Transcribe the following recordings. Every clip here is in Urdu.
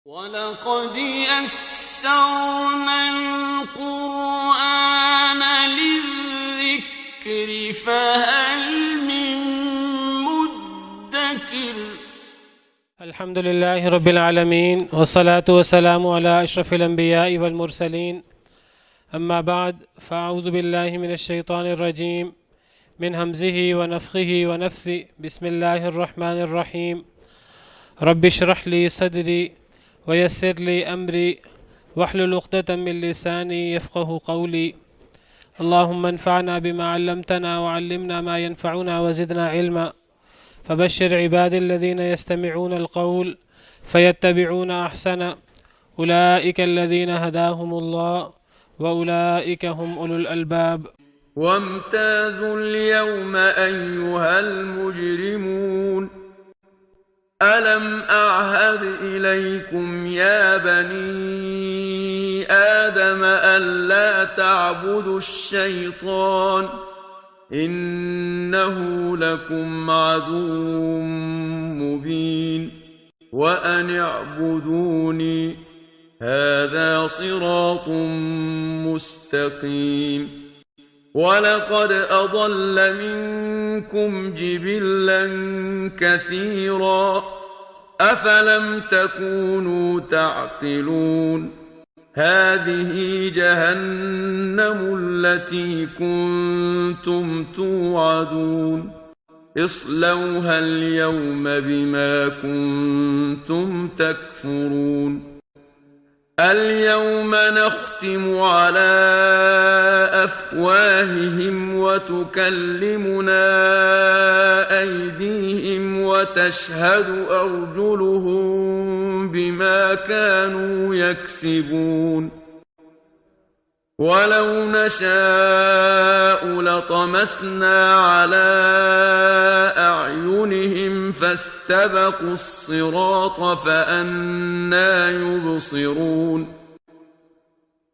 وَلَقَدْ يَسَّرْنَا الْقُرْآنَ لِلذِّكْرِ فَهَلْ مِن مُّدَّكِرٍ الحمد لله رب العالمين والصلاة والسلام على أشرف الأنبياء والمرسلين أما بعد فأعوذ بالله من الشيطان الرجيم من همزه ونفخه ونفثه بسم الله الرحمن الرحيم رب اشرح لي صدري ويسر لي أمري واحلل عقدة من لساني يفقه قولي اللهم انفعنا بما علمتنا وعلمنا ما ينفعنا وزدنا علما فبشر عبادي الذين يستمعون القول فيتبعون أحسن أولئك الذين هداهم الله وأولئك هم أولو الألباب وامتازوا اليوم أيها المجرمون ألم أعهد إليكم يا بني آدم ألا تعبدوا الشيطان إنه لكم عدو مبين وأن اعبدوني هذا صراط مستقيم ولقد أضل منكم جبلا كثيرا أفلم تكونوا تعقلون هذه جهنم التي كنتم توعدون اصلوها اليوم بما كنتم تكفرون اليوم نختم على أفواههم وتكلمنا أيديهم وتشهد أرجلهم بما كانوا يكسبون ولو نشاء لطمسنا على أعينهم فاستبقوا الصراط فأنى يبصرون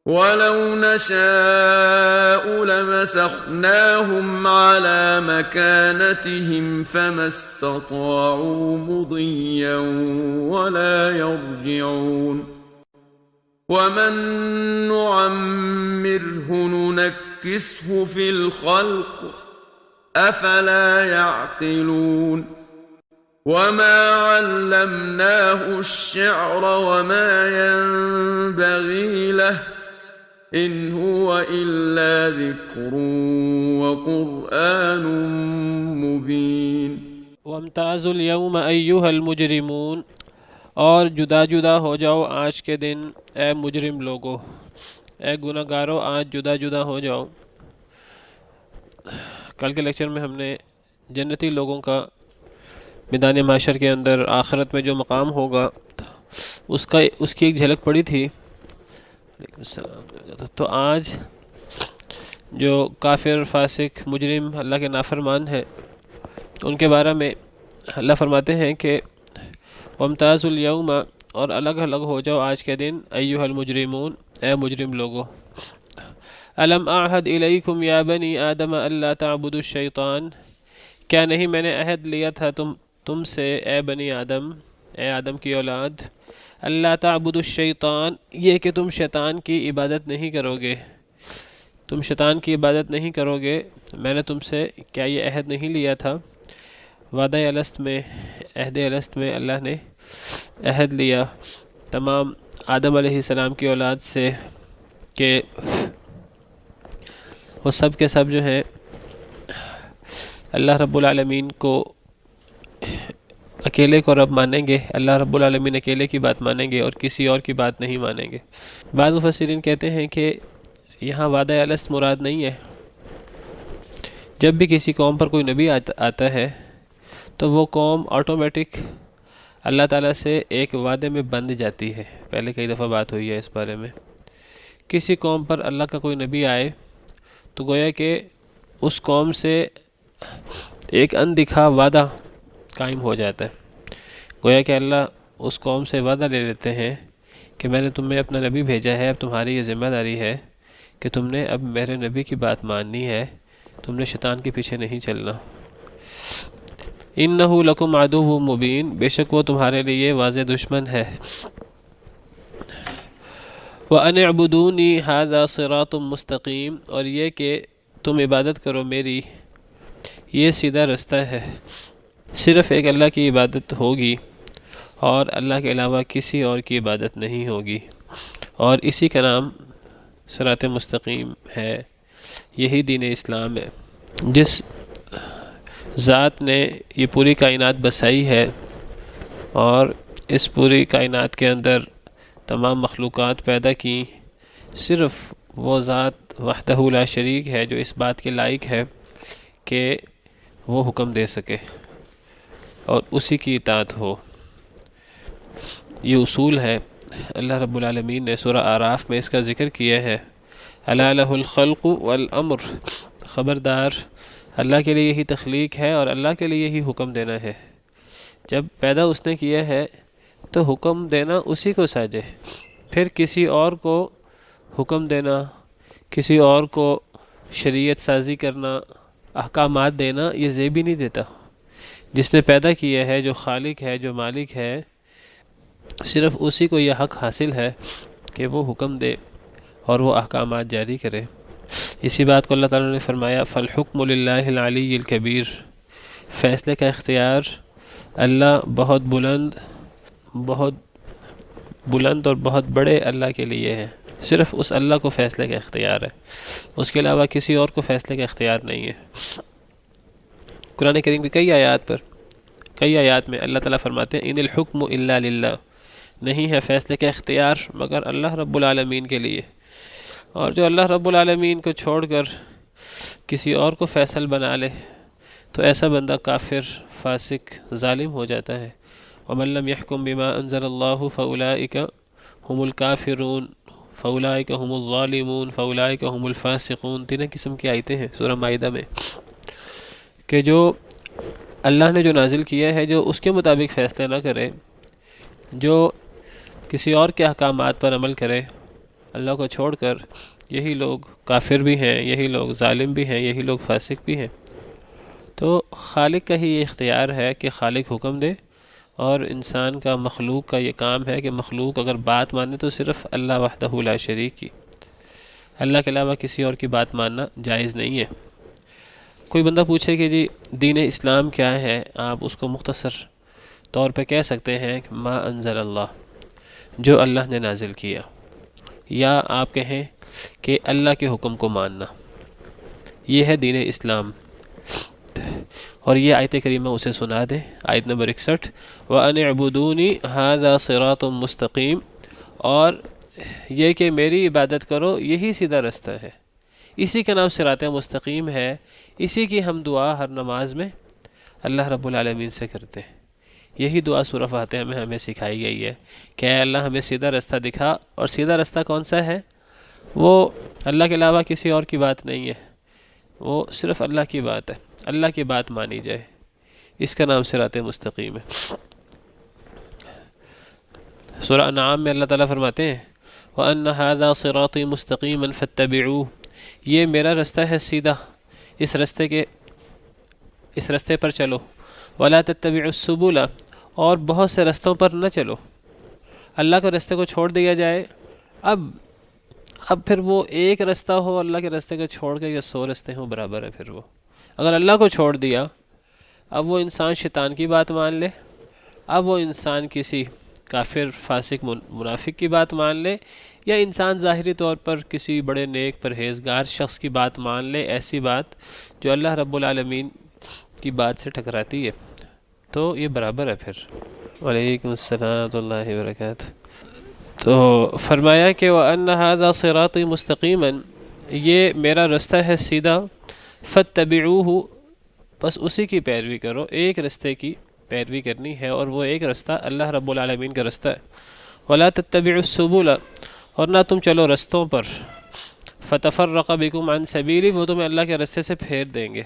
ولو نشاء لمسخناهم على مكانتهم فما استطاعوا مضيا ولا يرجعون ومن نعمره ننكسه في الخلق أفلا يعقلون وما علمناه الشعر وما ينبغي له إن هو إلا ذكر وقرآن مبين وامتازوا اليوم أيها المجرمون اور جدا جدا ہو جاؤ آج کے دن اے مجرم لوگو، اے گناہ گارو آج جدا جدا ہو جاؤ۔ کل کے لیکچر میں ہم نے جنتی لوگوں کا میدان محشر کے اندر آخرت میں جو مقام ہوگا اس کی ایک جھلک پڑی تھی۔ تو آج جو کافر، فاسق، مجرم، اللہ کے نافرمان ہیں، ان کے بارے میں اللہ فرماتے ہیں کہ وامتاز الیوم، اور الگ الگ ہو جاؤ آج کے دن، ایھا المجرمون، اے مجرم لوگو۔ الم اعہد الیکم یا بنی آدم الا تعبدوا الشیطان، کیا نہیں میں نے عہد لیا تھا تم سے اے بنی آدم، اے آدم کی اولاد، اللہ تعبدوا الشیطان، یہ کہ تم شیطان کی عبادت نہیں کرو گے، تم شیطان کی عبادت نہیں کرو گے۔ میں نے تم سے کیا یہ عہد نہیں لیا تھا؟ وعدہ الست میں، عہد الست میں اللہ نے عہد لیا تمام آدم علیہ السلام کی اولاد سے کہ وہ سب کے سب جو ہیں اللہ رب العالمین کو اکیلے کو رب مانیں گے، اللہ رب العالمین اکیلے کی بات مانیں گے اور کسی اور کی بات نہیں مانیں گے۔ بعض مفسرین کہتے ہیں کہ یہاں وعدہ الست مراد نہیں ہے۔ جب بھی کسی قوم پر کوئی نبی آتا ہے تو وہ قوم آٹومیٹک اللہ تعالیٰ سے ایک وعدے میں بندھ جاتی ہے۔ پہلے کئی دفعہ بات ہوئی ہے اس بارے میں۔ کسی قوم پر اللہ کا کوئی نبی آئے تو گویا کہ اس قوم سے ایک اندیکھا وعدہ قائم ہو جاتا ہے۔ گویا کہ اللہ اس قوم سے وعدہ لے لیتے ہیں کہ میں نے تمہیں اپنا نبی بھیجا ہے، اب تمہاری یہ ذمہ داری ہے کہ تم نے اب میرے نبی کی بات ماننی ہے، تم نے شیطان کے پیچھے نہیں چلنا۔ انہو لکم عدو مبین، بے شک وہ تمہارے لیے واضح دشمن ہے۔ وَأَنِ اعْبُدُونِي هَذَا صِرَاطٌ مُسْتَقِيم، اور یہ کہ تم عبادت کرو میری، یہ سیدھا رستہ ہے۔ صرف ایک اللہ کی عبادت ہوگی اور اللہ کے علاوہ کسی اور کی عبادت نہیں ہوگی، اور اسی کا نام صراط مستقیم ہے، یہی دین اسلام ہے۔ جس ذات نے یہ پوری کائنات بسائی ہے اور اس پوری کائنات کے اندر تمام مخلوقات پیدا کی، صرف وہ ذات وحدہ لا شریک ہے جو اس بات کے لائق ہے کہ وہ حکم دے سکے اور اسی کی اطاعت ہو۔ یہ اصول ہے، اللہ رب العالمین نے سورہ اعراف میں اس کا ذکر کیا ہے، الا لہ الخلق والامر، خبردار اللہ کے لیے یہی تخلیق ہے اور اللہ کے لیے یہی حکم دینا ہے۔ جب پیدا اس نے کیا ہے تو حکم دینا اسی کو ساجے، پھر کسی اور کو حکم دینا، کسی اور کو شریعت سازی کرنا، احکامات دینا، یہ زیب ہی نہیں دیتا۔ جس نے پیدا کیا ہے، جو خالق ہے، جو مالک ہے، صرف اسی کو یہ حق حاصل ہے کہ وہ حکم دے اور وہ احکامات جاری کرے۔ اسی بات کو اللہ تعالیٰ نے فرمایا فَالْحُكْمُ لِلَّهِ الْعَلِيِّ الْكَبِيرِ، فیصلے کا اختیار اللہ بہت بلند اور بہت بڑے اللہ کے لیے ہے، صرف اس اللہ کو فیصلے کا اختیار ہے، اس کے علاوہ کسی اور کو فیصلے کا اختیار نہیں ہے۔ قرآن کریم کی کئی آیات میں اللہ تعالیٰ فرماتے ہیں ان الحکم الا للہ، نہیں ہے فیصلے کا اختیار مگر اللہ رب العالمین کے لیے، اور جو اللہ رب العالمین کو چھوڑ کر کسی اور کو فیصل بنا لے تو ایسا بندہ کافر، فاسق، ظالم ہو جاتا ہے۔ ومن لم يحكم بما انزل الله فاولئك هم الكافرون فاولئك هم الظالمون فاولئك هم الفاسقون، تین قسم کی آیتیں ہیں سورہ مائدہ میں کہ جو اللہ نے جو نازل کیا ہے جو اس کے مطابق فیصلے نہ کرے، جو کسی اور کے احکامات پر عمل کرے اللہ کو چھوڑ کر، یہی لوگ کافر بھی ہیں، یہی لوگ ظالم بھی ہیں، یہی لوگ فاسق بھی ہیں۔ تو خالق کا ہی یہ اختیار ہے کہ خالق حکم دے، اور انسان کا، مخلوق کا یہ کام ہے کہ مخلوق اگر بات مانے تو صرف اللہ وحدہ لا شریک کی، اللہ کے علاوہ کسی اور کی بات ماننا جائز نہیں ہے۔ کوئی بندہ پوچھے کہ جی دین اسلام کیا ہے، آپ اس کو مختصر طور پہ کہہ سکتے ہیں کہ ما انزل اللہ، جو اللہ نے نازل کیا، یا آپ کہیں کہ اللہ کے حکم کو ماننا، یہ ہے دین اسلام۔ اور یہ آیت کریمہ اسے سنا دے، آیت نمبر 61، وَأَنِ اعْبُدُونِي هَذَا صِرَاطٌ مُسْتَقِيم، اور یہ کہ میری عبادت کرو یہی سیدھا رستہ ہے، اسی کا نام صراط مستقیم ہے۔ اسی کی ہم دعا ہر نماز میں اللہ رب العالمین سے کرتے ہیں، یہی دعا سورہ فاتحہ میں ہمیں سکھائی گئی ہے کہ اے اللہ ہمیں سیدھا رستہ دکھا، اور سیدھا رستہ کون سا ہے؟ وہ اللہ کے علاوہ کسی اور کی بات نہیں ہے، وہ صرف اللہ کی بات ہے، اللہ کی بات مانی جائے، اس کا نام صراط مستقیم ہے۔ سورہ انعام میں اللہ تعالیٰ فرماتے ہیں وَأَنَّ هَذَا صِرَاطِي مُسْتَقِيمًا فَاتَّبِعُوهُ، یہ میرا رستہ ہے سیدھا، اس رستے پر چلو، وَلَا تَتَّبِعُوا السُّبُلَ، اور بہت سے رستوں پر نہ چلو۔ اللہ کے رستے کو چھوڑ دیا جائے، اب پھر وہ ایک رستہ ہو اللہ کے رستے کو چھوڑ کے، یا 100 رستے ہوں برابر ہے۔ پھر وہ اگر اللہ کو چھوڑ دیا، اب وہ انسان شیطان کی بات مان لے، اب وہ انسان کسی کافر، فاسق، منافق کی بات مان لے، یا انسان ظاہری طور پر کسی بڑے نیک پرہیزگار شخص کی بات مان لے، ایسی بات جو اللہ رب العالمین کی بات سے ٹکراتی ہے، تو یہ برابر ہے پھر۔ وعلیکم السلام ورحمۃ اللہ وبرکاتہ۔ تو فرمایا کہ وَأَنَّ هَذَا صِرَاطِي مُسْتَقِيمًا، یہ میرا رستہ ہے سیدھا، فَاتَّبِعُوهُ، بس اسی کی پیروی کرو، ایک رستے کی پیروی کرنی ہے، اور وہ ایک رستہ اللہ رب العالمین کا رستہ ہے۔ وَلَا تَتَّبِعُوا السُّبُلَ، اور نہ تم چلو رستوں پر، فَتَفَرَّقَ بِكُمْ عَنْ سَبِيلِهِ، وہ تمہیں اللہ کے رستے سے پھیر دیں گے۔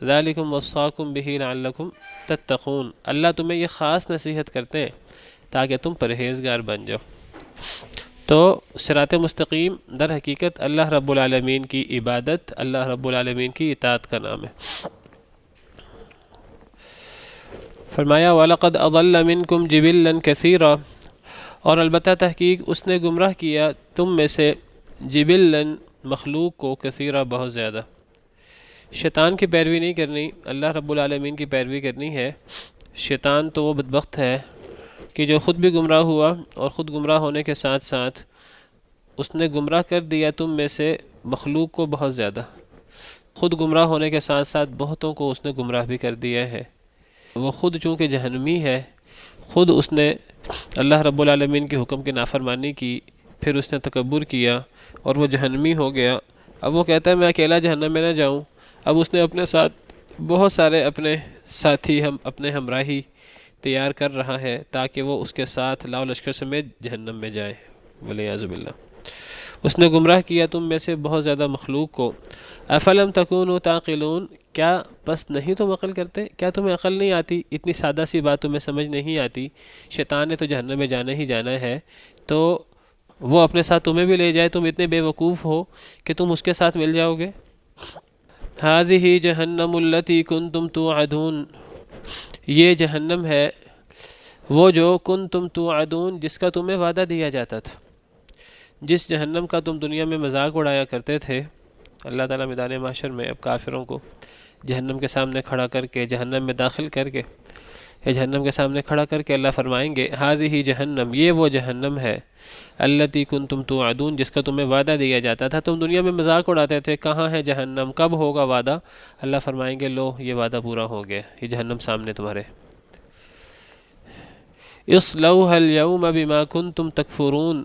ذَلِكُمْ وَصَّاكُمْ بِهِ لَعَلَّكُمْ تَتَّقُونَ، اللہ تمہیں یہ خاص نصیحت کرتے ہیں تاکہ تم پرہیزگار بن جاؤ۔ تو صراط مستقیم در حقیقت اللہ رب العالمین کی عبادت، اللہ رب العالمین کی اطاعت کا نام ہے۔ فرمایا وَلَقَدْ أَضَلَّ مِنْكُمْ جِبِلًّا كَثِيرًا، اور البتہ تحقیق اس نے گمراہ کیا تم میں سے جبلن مخلوق کو کثیرہ بہت زیادہ۔ شیطان کی پیروی نہیں کرنی، اللہ رب العالمین کی پیروی کرنی ہے۔ شیطان تو وہ بدبخت ہے کہ جو خود بھی گمراہ ہوا اور خود گمراہ ہونے کے ساتھ ساتھ اس نے گمراہ کر دیا تم میں سے مخلوق کو بہت زیادہ، خود گمراہ ہونے کے ساتھ ساتھ بہتوں کو اس نے گمراہ بھی کر دیا ہے۔ وہ خود چونکہ جہنمی ہے، خود اس نے اللہ رب العالمین کے حکم کی نافرمانی کی، پھر اس نے تکبر کیا اور وہ جہنمی ہو گیا۔ اب وہ کہتا ہے میں اکیلا جہنم میں نہ جاؤں، اب اس نے اپنے ساتھ بہت سارے اپنے ساتھی اپنے ہمراہی تیار کر رہا ہے تاکہ وہ اس کے ساتھ لاؤ لشکر سمیت جہنم میں جائے، ولیعوذ باللہ۔ اس نے گمراہ کیا تم میں سے بہت زیادہ مخلوق کو۔ افلم تکونوا تعقلون، کیا بس نہیں تم عقل کرتے؟ کیا تمہیں عقل نہیں آتی؟ اتنی سادہ سی بات تمہیں سمجھ نہیں آتی؟ شیطان نے تو جہنم میں جانا ہی جانا ہے، تو وہ اپنے ساتھ تمہیں بھی لے جائے، تم اتنے بے وقوف ہو کہ تم اس کے ساتھ مل جاؤ گے؟ ہذہ جہنم التی کنتم توعدون، یہ جہنم ہے وہ جو کنتم توعدون، جس کا تمہیں وعدہ دیا جاتا تھا، جس جہنم کا تم دنیا میں مذاق اڑایا کرتے تھے۔ اللہ تعالیٰ میدان محشر میں اب کافروں کو جہنم کے سامنے کھڑا کر کے، جہنم میں داخل کر کے، یا جہنم کے سامنے کھڑا کر کے اللہ فرمائیں گے ہذہ جہنم، یہ وہ جہنم ہے التی کنتم توعدون، جس کا تمہیں وعدہ دیا جاتا تھا۔ تم دنیا میں مذاق اڑاتے تھے کہاں ہے جہنم، کب ہوگا وعدہ؟ اللہ فرمائیں گے لو یہ وعدہ پورا ہو گیا، یہ جہنم سامنے تمہارے۔ اصلوها اليوم بما کنتم تکفرون،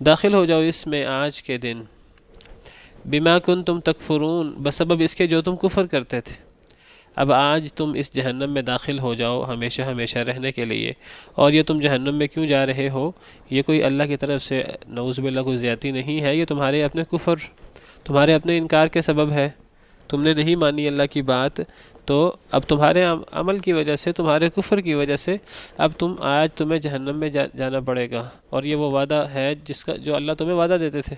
داخل ہو جاؤ اس میں آج کے دن، بما کنتم تکفرون، بسبب اس کے جو تم کفر کرتے تھے۔ اب آج تم اس جہنم میں داخل ہو جاؤ ہمیشہ ہمیشہ رہنے کے لیے۔ اور یہ تم جہنم میں کیوں جا رہے ہو؟ یہ کوئی اللہ کی طرف سے نعوذ باللہ کوئی زیادتی نہیں ہے، یہ تمہارے اپنے کفر، تمہارے اپنے انکار کے سبب ہے۔ تم نے نہیں مانی اللہ کی بات، تو اب تمہارے عمل کی وجہ سے، تمہارے کفر کی وجہ سے اب آج تمہیں جہنم میں جانا پڑے گا۔ اور یہ وہ وعدہ ہے جو اللہ تمہیں وعدہ دیتے تھے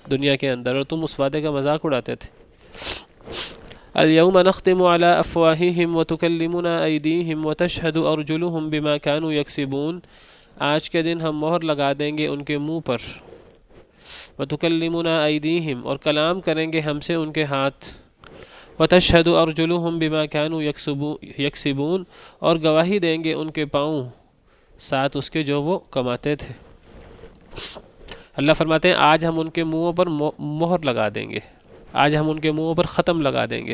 دنیا کے اندر، اور تم اس وعدے کا مذاق اڑاتے تھے۔ اليوم نختم على افواہہم وتکلمنا ایدیہم وتشہد ارجلہم بما كانوا یکسبون، آج کے دن ہم مہر لگا دیں گے ان کے منہ پر، وتکلمنا ایدیہم، اور کلام کریں گے ہم سے ان کے ہاتھ، وتشہد ارجلہم بما كانوا یکسبون، اور گواہی دیں گے ان کے پاؤں ساتھ اس کے جو وہ کماتے تھے۔ اللہ فرماتے ہیں آج ہم ان کے منہوں پر مہر لگا دیں گے، آج ہم ان کے منہوں پر ختم لگا دیں گے۔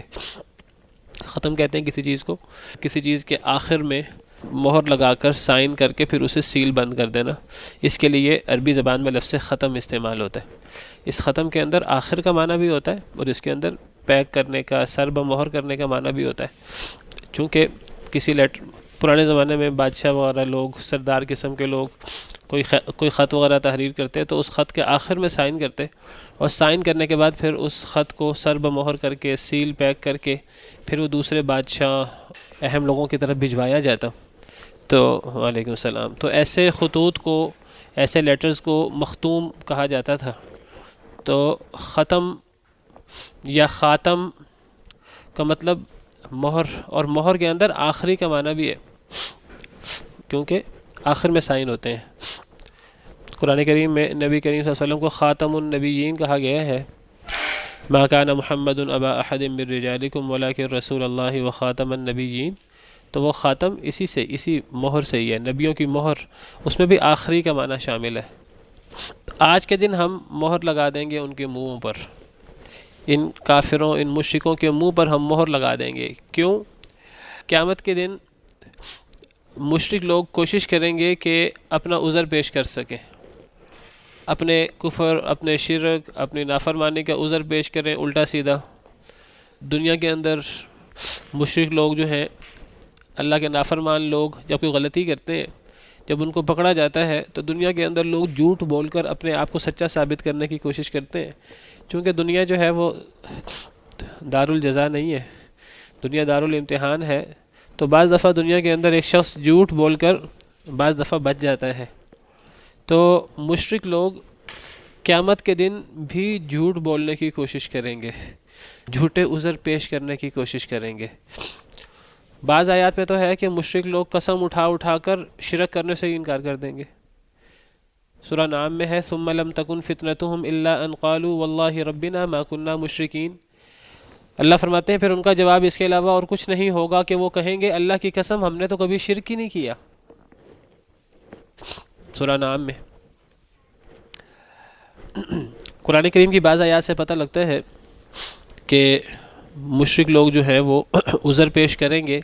ختم کہتے ہیں کسی چیز کو، کسی چیز کے آخر میں مہر لگا کر سائن کر کے پھر اسے سیل بند کر دینا، اس کے لیے عربی زبان میں لفظ ختم استعمال ہوتا ہے۔ اس ختم کے اندر آخر کا معنی بھی ہوتا ہے اور اس کے اندر پیک کرنے کا، سر بمہر کرنے کا معنی بھی ہوتا ہے۔ چونکہ کسی پرانے زمانے میں بادشاہ وغیرہ لوگ، سردار قسم کے لوگ کوئی خط وغیرہ تحریر کرتے تو اس خط کے آخر میں سائن کرتے، اور سائن کرنے کے بعد پھر اس خط کو سر بمہر کر کے سیل پیک کر کے پھر وہ دوسرے بادشاہ اہم لوگوں کی طرف بھجوایا جاتا۔ تو وعلیکم السلام، تو ایسے خطوط کو، ایسے لیٹرز کو مختوم کہا جاتا تھا۔ تو ختم یا خاتم کا مطلب مہر، اور مہر کے اندر آخری کا معنی بھی ہے کیونکہ آخر میں سائن ہوتے ہیں۔ قرآن کریم میں نبی کریم صلی اللہ علیہ وسلم کو خاتم النبیین کہا گیا ہے، ما کان محمد ابا احد من رجالکم ولکن رسول اللہ وخاتم النبیین، تو وہ خاتم اسی مہر سے ہی ہے، نبیوں کی مہر، اس میں بھی آخری کا معنی شامل ہے۔ آج کے دن ہم مہر لگا دیں گے ان کے منہوں پر، ان کافروں، ان مشرکوں کے منہ پر ہم مہر لگا دیں گے۔ کیوں؟ قیامت کے دن مشرک لوگ کوشش کریں گے کہ اپنا عذر پیش کر سکیں، اپنے کفر، اپنے شرک، اپنی نافرمانی کا عذر پیش کریں الٹا سیدھا۔ دنیا کے اندر مشرک لوگ جو ہیں، اللہ کے نافرمان لوگ جب کوئی غلطی کرتے ہیں، جب ان کو پکڑا جاتا ہے تو دنیا کے اندر لوگ جھوٹ بول کر اپنے آپ کو سچا ثابت کرنے کی کوشش کرتے ہیں، چونکہ دنیا جو ہے وہ دارالجزا نہیں ہے، دنیا دارالامتحان ہے۔ تو بعض دفعہ دنیا کے اندر ایک شخص جھوٹ بول کر بعض دفعہ بچ جاتا ہے۔ تو مشرک لوگ قیامت کے دن بھی جھوٹ بولنے کی کوشش کریں گے، جھوٹے عذر پیش کرنے کی کوشش کریں گے۔ بعض آیات میں تو ہے کہ مشرک لوگ قسم اٹھا کر شرک کرنے سے ہی انکار کر دیں گے، سورہ نعم میں ہے ثم لم تکن فتنتهم الا ان قالوا واللہ ربنا ما كنا مشرکین. اللہ فرماتے ہیں پھر ان کا جواب اس کے علاوہ اور کچھ نہیں ہوگا کہ وہ کہیں گے اللہ کی قسم ہم نے تو کبھی شرک ہی نہیں کیا. سورہ نعم میں قرآن کریم کی بعض آیات سے پتہ لگتا ہے کہ مشرک لوگ جو ہیں وہ عذر پیش کریں گے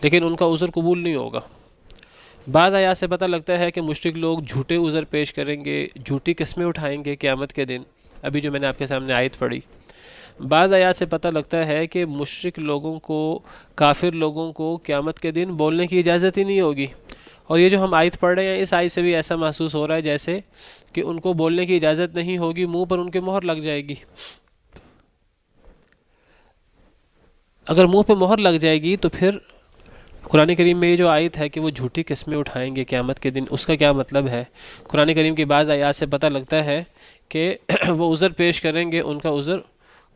لیکن ان کا عذر قبول نہیں ہوگا. بعض آیات سے پتہ لگتا ہے کہ مشرک لوگ جھوٹے عذر پیش کریں گے، جھوٹی قسمیں اٹھائیں گے قیامت کے دن، ابھی جو میں نے آپ کے سامنے آیت پڑھی. بعض آیات سے پتہ لگتا ہے کہ مشرک لوگوں کو، کافر لوگوں کو قیامت کے دن بولنے کی اجازت ہی نہیں ہوگی. اور یہ جو ہم آیت پڑھ رہے ہیں اس آیت سے بھی ایسا محسوس ہو رہا ہے جیسے کہ ان کو بولنے کی اجازت نہیں ہوگی، منہ پر ان کے مہر لگ جائے گی. اگر منہ پہ مہر لگ جائے گی تو پھر قرآن کریم میں یہ جو آیت ہے کہ وہ جھوٹی قسمیں اٹھائیں گے قیامت کے دن، اس کا کیا مطلب ہے؟ قرآن کریم کی بعض آیات سے پتہ لگتا ہے کہ وہ عذر پیش کریں گے، ان کا عذر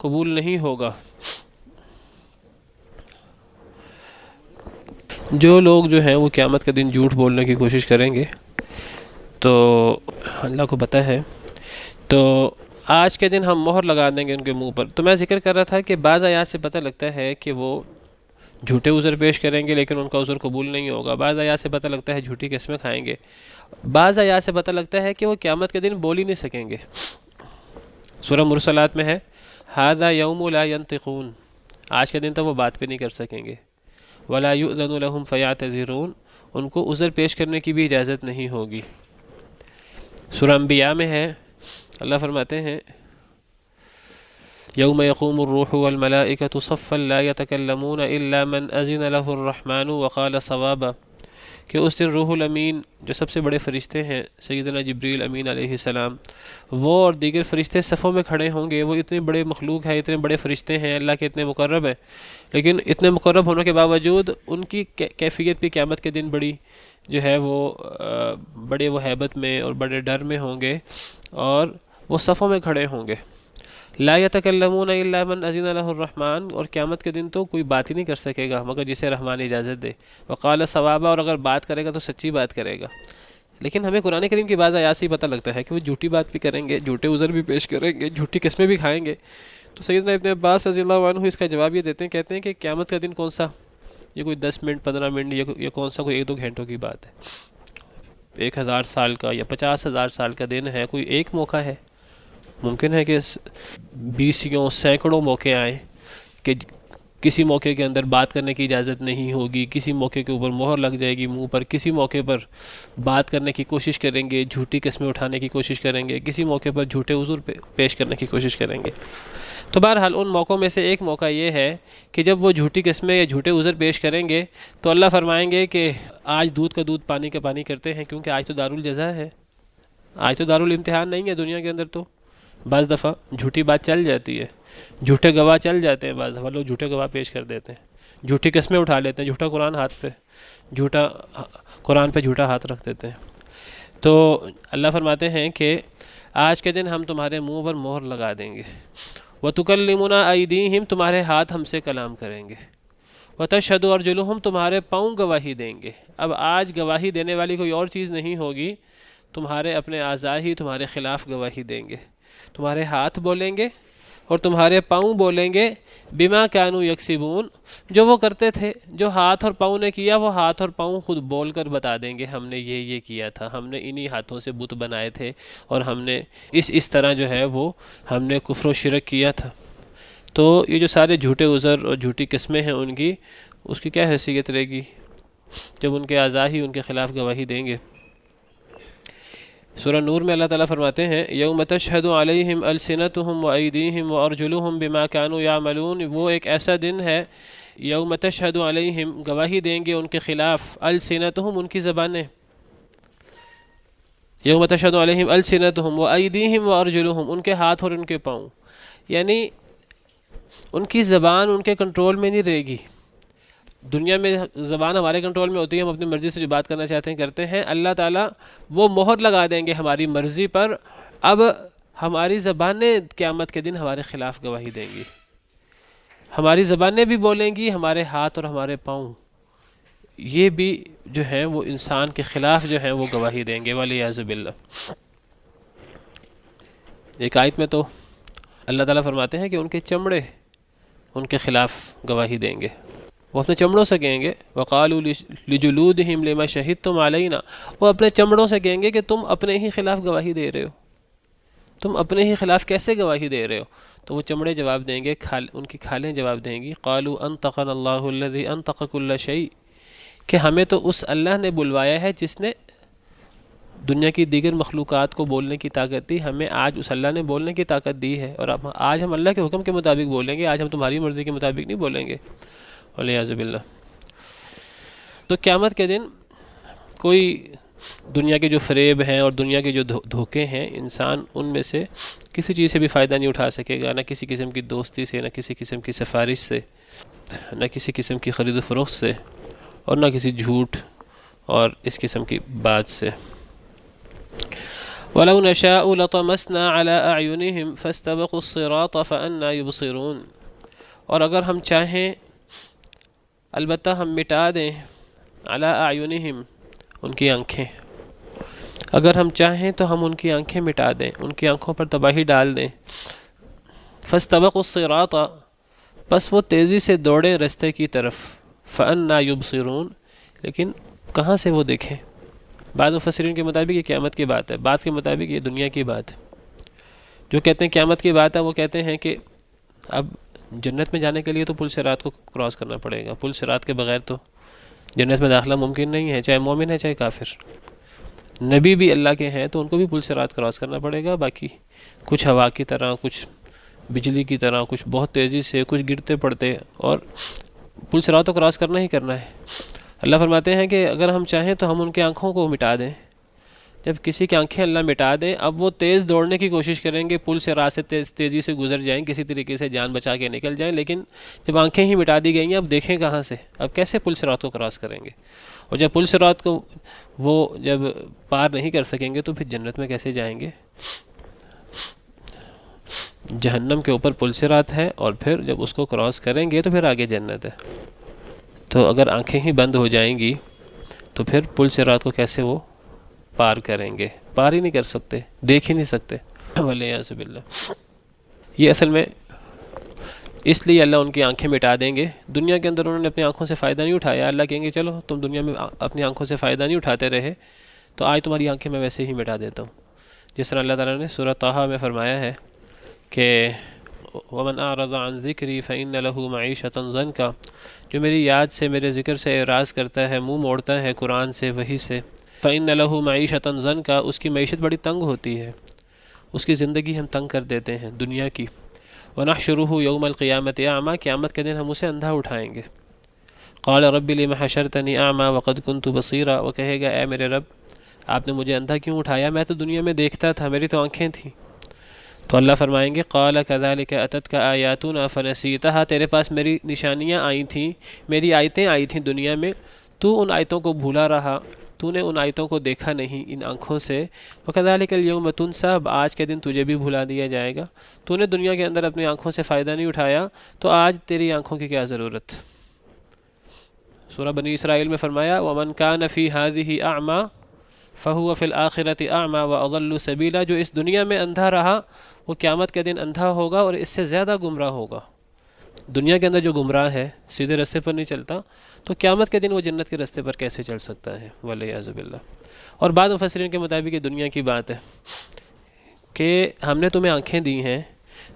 قبول نہیں ہوگا. جو لوگ جو ہیں وہ قیامت کے دن جھوٹ بولنے کی کوشش کریں گے تو اللہ کو پتہ ہے، تو آج کے دن ہم مہر لگا دیں گے ان کے منہ پر. تو میں ذکر کر رہا تھا کہ بعض آیات سے پتہ لگتا ہے کہ وہ جھوٹے عذر پیش کریں گے لیکن ان کا عذر قبول نہیں ہوگا. بعض آیات سے پتہ لگتا ہے جھوٹی قسمیں کھائیں گے. بعض آیات سے پتہ لگتا ہے کہ وہ قیامت کے دن بول ہی نہیں سکیں گے. سورہ مرسلات میں ہے ھذا یوم لا ینطقون، آج کے دن تو وہ بات بھی نہیں کر سکیں گے. ولا یؤذن لهم فیعتذرون، ان کو عذر پیش کرنے کی بھی اجازت نہیں ہوگی. سورہ انبیاء میں ہے اللہ فرماتے ہیں یوم یقوم الروح والملائکۃ صفا لا یتکلمون الا من اذن له الرحمن وقال صوابا، کہ اس دن روح الامین جو سب سے بڑے فرشتے ہیں سیدنا جبریل امین علیہ السلام، وہ اور دیگر فرشتے صفوں میں کھڑے ہوں گے. وہ اتنے بڑے مخلوق ہیں، اتنے بڑے فرشتے ہیں، اللہ کے اتنے مقرب ہیں، لیکن اتنے مقرب ہونے کے باوجود ان کی کیفیت بھی قیامت کے دن بڑی جو ہے وہ بڑے وہ ہیبت میں اور بڑے ڈر میں ہوں گے اور وہ صفوں میں کھڑے ہوں گے. لا یتکلمون الا من اذن له الرحمن، اور قیامت کے دن تو کوئی بات ہی نہیں کر سکے گا مگر جسے رحمان اجازت دے. وقال صوابا، اور اگر بات کرے گا تو سچی بات کرے گا. لیکن ہمیں قرآن کریم کی بعض آیات سے ہی پتہ لگتا ہے کہ وہ جھوٹی بات بھی کریں گے، جھوٹے عذر بھی پیش کریں گے، جھوٹی قسمیں بھی کھائیں گے. تو سیدنا ابن عباس رضی اللہ عنہ اس کا جواب یہ دیتے ہیں، کہتے ہیں کہ قیامت کا دن کون سا، یہ کوئی 10 منٹ 15 منٹ یہ کون سا کوئی 1-2 گھنٹوں کی بات ہے. 1000 سال کا یا 50,000 سال کا دن ہے، کوئی ایک موقع ہے. ممکن ہے کہ 20 یا سینکڑوں موقع آئیں کہ کسی موقع کے اندر بات کرنے کی اجازت نہیں ہوگی، کسی موقع کے اوپر مہر لگ جائے گی منہ پر، کسی موقع پر بات کرنے کی کوشش کریں گے، جھوٹی قسمیں اٹھانے کی کوشش کریں گے، کسی موقع پر جھوٹے عذر پیش کرنے کی کوشش کریں گے. تو بہرحال ان موقعوں میں سے ایک موقع یہ ہے کہ جب وہ جھوٹی قسمیں یا جھوٹے عذر پیش کریں گے تو اللہ فرمائیں گے کہ آج دودھ کا دودھ پانی کا پانی کرتے ہیں، کیونکہ آج تو دارالجزا ہے، آج تو دارالامتحان نہیں ہے. دنیا کے اندر تو بعض دفعہ جھوٹی بات چل جاتی ہے، جھوٹے گواہ چل جاتے ہیں، بعض دفعہ لوگ جھوٹے گواہ پیش کر دیتے ہیں، جھوٹی قسمیں اٹھا لیتے ہیں، جھوٹا قرآن پہ جھوٹا ہاتھ رکھ دیتے ہیں. تو اللہ فرماتے ہیں کہ آج کے دن ہم تمہارے منہ پر مہر لگا دیں گے. وَتُكَلِّمُنَا أَيْدِيهِمْ، تمہارے ہاتھ ہم سے کلام کریں گے. وَتَشْهَدُ أَرْجُلُهُمْ، تمہارے پاؤں گواہی دیں گے. اب آج گواہی دینے والی کوئی اور چیز نہیں ہوگی، تمہارے اپنے اعضاء ہی تمہارے خلاف گواہی دیں گے. تمہارے ہاتھ بولیں گے اور تمہارے پاؤں بولیں گے بما کانوا یکسبون، جو وہ کرتے تھے. جو ہاتھ اور پاؤں نے کیا وہ ہاتھ اور پاؤں خود بول کر بتا دیں گے ہم نے یہ کیا تھا، ہم نے انہی ہاتھوں سے بت بنائے تھے اور ہم نے اس طرح جو ہے وہ ہم نے کفر و شرک کیا تھا. تو یہ جو سارے جھوٹے عذر اور جھوٹی قسمیں ہیں ان کی، اس کی کیا حیثیت رہے گی جب ان کے اعضاء ہی ان کے خلاف گواہی دیں گے. سورہ نور میں اللہ تعالیٰ فرماتے ہیں یوم تشہد علیہم السنتہم وایدیہم وارجلہم بما کانوا یعملون، وہ ایک ایسا دن ہے یوم تشہد علیہم، گواہی دیں گے ان کے خلاف، السنتہم ان کی زبانیں، یوم تشہد علیہم السنتہم وایدیہم وارجلہم ان کے ہاتھ اور ان کے پاؤں، یعنی ان کی زبان ان کے کنٹرول میں نہیں رہے گی. دنیا میں زبان ہمارے کنٹرول میں ہوتی ہے، ہم اپنی مرضی سے جو بات کرنا چاہتے ہیں کرتے ہیں. اللہ تعالیٰ وہ مہر لگا دیں گے ہماری مرضی پر. اب ہماری زبانیں قیامت کے دن ہمارے خلاف گواہی دیں گی، ہماری زبانیں بھی بولیں گی، ہمارے ہاتھ اور ہمارے پاؤں یہ بھی جو ہیں وہ انسان کے خلاف جو ہیں وہ گواہی دیں گے، والعیاذ باللہ. ایک آیت میں تو اللہ تعالیٰ فرماتے ہیں کہ ان کے چمڑے ان کے خلاف گواہی دیں گے، وہ اپنے چمڑوں سے کہیں گے وقالوا لجلودہم لما شہدتم علینا، وہ اپنے چمڑوں سے کہیں گے کہ تم اپنے ہی خلاف گواہی دے رہے ہو، تم اپنے ہی خلاف کیسے گواہی دے رہے ہو؟ تو وہ چمڑے جواب دیں گے، ان کی کھالیں جواب دیں گی قالوا انطقنا اللہ الذی انطق کل شیء، کہ ہمیں تو اس اللہ نے بلوایا ہے جس نے دنیا کی دیگر مخلوقات کو بولنے کی طاقت دی، ہمیں آج اس اللہ نے بولنے کی طاقت دی ہے، اور اب آج ہم اللہ کے حکم کے مطابق بولیں گے، آج ہم تمہاری مرضی کے مطابق نہیں بولیں گے، والعیاذ باللہ۔ تو قیامت کے دن کوئی دنیا کے جو فریب ہیں اور دنیا کے جو دھوکے ہیں، انسان ان میں سے کسی چیز سے بھی فائدہ نہیں اٹھا سکے گا، نہ کسی قسم کی دوستی سے، نہ کسی قسم کی سفارش سے، نہ کسی قسم کی خرید و فروخت سے، اور نہ کسی جھوٹ اور اس قسم کی بات سے۔ وَلَوْ نَشَاءُ لَطَمَسْنَا عَلَىٰ أَعْيُنِهِمْ فَاسْتَبَقُوا الصِّرَاطَ فَأَنَّىٰ يُبْصِرُونَ، اور اگر ہم چاہیں البتہ ہم مٹا دیں عَلَىٰ أَعْيُنِهِمْ ان کی آنکھیں، اگر ہم چاہیں تو ہم ان کی آنکھیں مٹا دیں، ان کی آنکھوں پر تباہی ڈال دیں۔ فَاسْتَبَقُوا الصِّرَاطَ، بس وہ تیزی سے دوڑیں رستے کی طرف، فَأَنَّىٰ يُبْصِرُونَ، لیکن کہاں سے وہ دیکھیں؟ بعض مفسرین کے مطابق یہ قیامت کی بات ہے، بعض کے مطابق یہ دنیا کی بات ہے۔ جو کہتے ہیں قیامت کی بات ہے وہ کہتے ہیں کہ اب جنت میں جانے کے لیے تو پل صراط کو کراس کرنا پڑے گا، پل صراط کے بغیر تو جنت میں داخلہ ممکن نہیں ہے، چاہے مومن ہے چاہے کافر۔ نبی بھی اللہ کے ہیں تو ان کو بھی پل صراط کراس کرنا پڑے گا، باقی کچھ ہوا کی طرح، کچھ بجلی کی طرح، کچھ بہت تیزی سے، کچھ گرتے پڑتے، اور پل صراط تو کراس کرنا ہی کرنا ہے۔ اللہ فرماتے ہیں کہ اگر ہم چاہیں تو ہم ان کی آنکھوں کو مٹا دیں، جب کسی کی آنکھیں اللہ مٹا دیں اب وہ تیز دوڑنے کی کوشش کریں گے، پل سے راہ سے تیزی سے گزر جائیں، کسی طریقے سے جان بچا کے نکل جائیں، لیکن جب آنکھیں ہی مٹا دی گئی ہیں اب دیکھیں کہاں سے، اب کیسے پل صراط کو کراس کریں گے؟ اور جب پل صراط کو وہ جب پار نہیں کر سکیں گے تو پھر جنت میں کیسے جائیں گے؟ جہنم کے اوپر پل صراط ہے، اور پھر جب اس کو کراس کریں گے تو پھر آگے جنت ہے۔ تو اگر آنکھیں ہی بند ہو جائیں گی تو پھر پل صراط کو کیسے وہ پار کریں گے؟ پار ہی نہیں کر سکتے، دیکھ ہی نہیں سکتے، والعیاذ باللہ۔ یہ اصل میں اس لیے اللہ ان کی آنکھیں مٹا دیں گے۔ دنیا کے اندر انہوں نے اپنی آنکھوں سے فائدہ نہیں اٹھایا، اللہ کہیں گے چلو تم دنیا میں اپنی آنکھوں سے فائدہ نہیں اٹھاتے رہے تو آج تمہاری آنکھیں میں ویسے ہی مٹا دیتا ہوں، جس طرح اللہ تعالیٰ نے سورہ طٰہٰ میں فرمایا ہے کہ وَمَنْ أَعْرَضَ عَنْ ذِكْرِي فَإِنَّ لَهُ مَعِيشَةً ضَنْكَ، جو میری یاد سے، میرے ذکر سے اعراض کرتا ہے، منہ موڑتا ہے قرآن سے، وحی سے، فَإِنَّ لَهُ مَعِيشَةً ضَنْكَ، اس کی معیشت بڑی تنگ ہوتی ہے، اس کی زندگی ہم تنگ کر دیتے ہیں دنیا کی۔ وَنَحْشُرُهُ يَوْمَ الْقِيَامَةِ أَعْمَىٰ، قیامت کے دن ہم اسے اندھا اٹھائیں گے۔ قَالَ رَبِّ لِمَ حَشَرْتَنِي أَعْمَىٰ وَقَدْ كُنْتُ بَصِيرًا، وہ کہے گا اے میرے رب آپ نے مجھے اندھا کیوں اٹھایا، میں تو دنیا میں دیکھتا تھا، میری تو آنکھیں تھیں۔ تو اللہ فرمائیں گے قال كذلك اتتك آیاتنا فنسیتها، تیرے پاس میری نشانیاں آئی تھیں، میری آیتیں آئی تھیں دنیا میں، تو ان آیتوں کو بھولا رہا، تو نے ان آیتوں کو دیکھا نہیں ان آنکھوں سے۔ وكذلك اليوم تنسى، آج کے دن تجھے بھی بھلا دیا جائے گا، تو نے دنیا کے اندر اپنی آنکھوں سے فائدہ نہیں اٹھایا تو آج تیری آنکھوں کی کیا ضرورت؟ سورہ بنی اسرائیل میں فرمایا ومن كان في هذه اعمى فهو في الآخرة اعمى واضل سبيلا، جو اس دنیا میں اندھا رہا وہ قیامت کے دن اندھا ہوگا اور اس سے زیادہ گمراہ ہوگا۔ دنیا کے اندر جو گمراہ ہے، سیدھے رستے پر نہیں چلتا، تو قیامت کے دن وہ جنت کے رستے پر کیسے چل سکتا ہے؟ والعیاذ باللہ۔ اور بعض مفسرین کے مطابق یہ دنیا کی بات ہے کہ ہم نے تمہیں آنکھیں دی ہیں،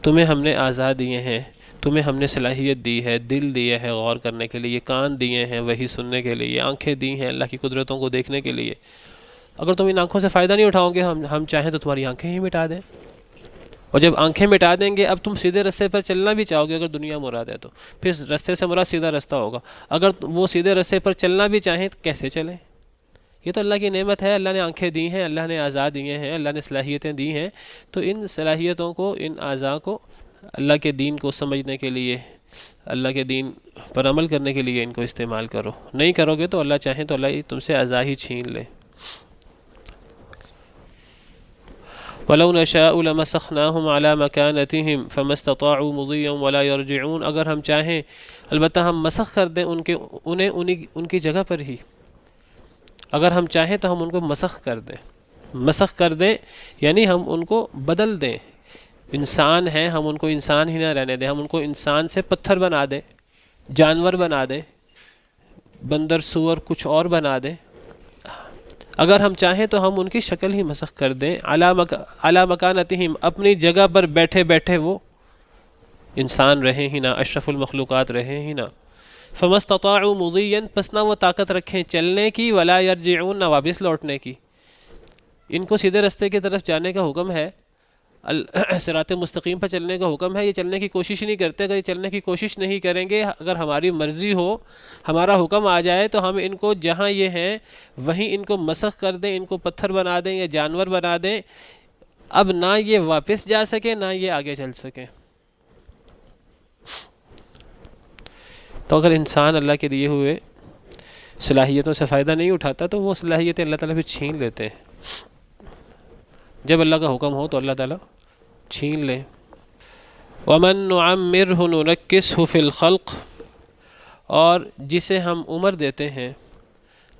تمہیں ہم نے اعضاء دیے ہیں، تمہیں ہم نے صلاحیت دی ہے، دل دیا ہے غور کرنے کے لیے، کان دیے ہیں وہی سننے کے لیے، آنکھیں دی ہیں اللہ کی قدرتوں کو دیکھنے کے لیے۔ اگر تم ان آنکھوں سے فائدہ نہیں اٹھاؤ گے، ہم چاہیں تو تمہاری آنکھیں ہی مٹا دیں، اور جب آنکھیں مٹا دیں گے اب تم سیدھے رستے پر چلنا بھی چاہو گے، اگر دنیا مراد ہے تو پھر رستے سے مراد سیدھا رستہ ہوگا، اگر وہ سیدھے رستے پر چلنا بھی چاہیں تو کیسے چلیں؟ یہ تو اللہ کی نعمت ہے، اللہ نے آنکھیں دی ہیں، اللہ نے اعضاء دیے ہیں، اللہ نے صلاحیتیں دی ہیں، تو ان صلاحیتوں کو، ان اعضاء کو اللہ کے دین کو سمجھنے کے لیے، اللہ کے دین پر عمل کرنے کے لیے ان کو استعمال کرو، نہیں کرو گے تو اللہ چاہیں تو اللہ تم سے اعضاء ہی چھین لے۔ وَلَوْ نَشَاءُ لَمَسَخْنَاهُمْ عَلَى مَكَانَتِهِمْ فَمَا اسْتَطَاعُوا مُضِيًّا وَلَا يَرْجِعُونَ، اگر ہم چاہیں البتہ ہم مسخ کر دیں ان کی جگہ پر ہی، اگر ہم چاہیں تو ہم ان کو مسخ کر دیں، مسخ کر دیں یعنی ہم ان کو بدل دیں، انسان ہیں، ہم ان کو انسان ہی نہ رہنے دیں، ہم ان کو انسان سے پتھر بنا دیں، جانور بنا دیں، بندر سور کچھ اور بنا دیں، اگر ہم چاہیں تو ہم ان کی شکل ہی مسخ کر دیں، علی مکانتہم، اپنی جگہ پر بیٹھے بیٹھے وہ انسان رہیں ہی نہ، اشرف المخلوقات رہیں ہی نہ، فما استطاعوا مضیا، پس نہ وہ طاقت رکھیں چلنے کی، ولا یرجعون، نہ واپس لوٹنے کی۔ ان کو سیدھے رستے کی طرف جانے کا حکم ہے، صراط مستقیم پر چلنے کا حکم ہے، یہ چلنے کی کوشش نہیں کرتے۔ اگر یہ چلنے کی کوشش نہیں کریں گے، اگر ہماری مرضی ہو، ہمارا حکم آ جائے تو ہم ان کو جہاں یہ ہیں وہیں ان کو مسخ کر دیں، ان کو پتھر بنا دیں یا جانور بنا دیں، اب نہ یہ واپس جا سکیں نہ یہ آگے چل سکیں۔ تو اگر انسان اللہ کے دیے ہوئے صلاحیتوں سے فائدہ نہیں اٹھاتا تو وہ صلاحیتیں اللہ تعالیٰ پھر چھین لیتے ہیں، جب اللہ کا حکم ہو تو اللہ تعالیٰ چھین لے۔ وَمَن نُعَمِّرْهُ نُنَكِّسْهُ فِي الْخَلْقِ، اور جسے ہم عمر دیتے ہیں،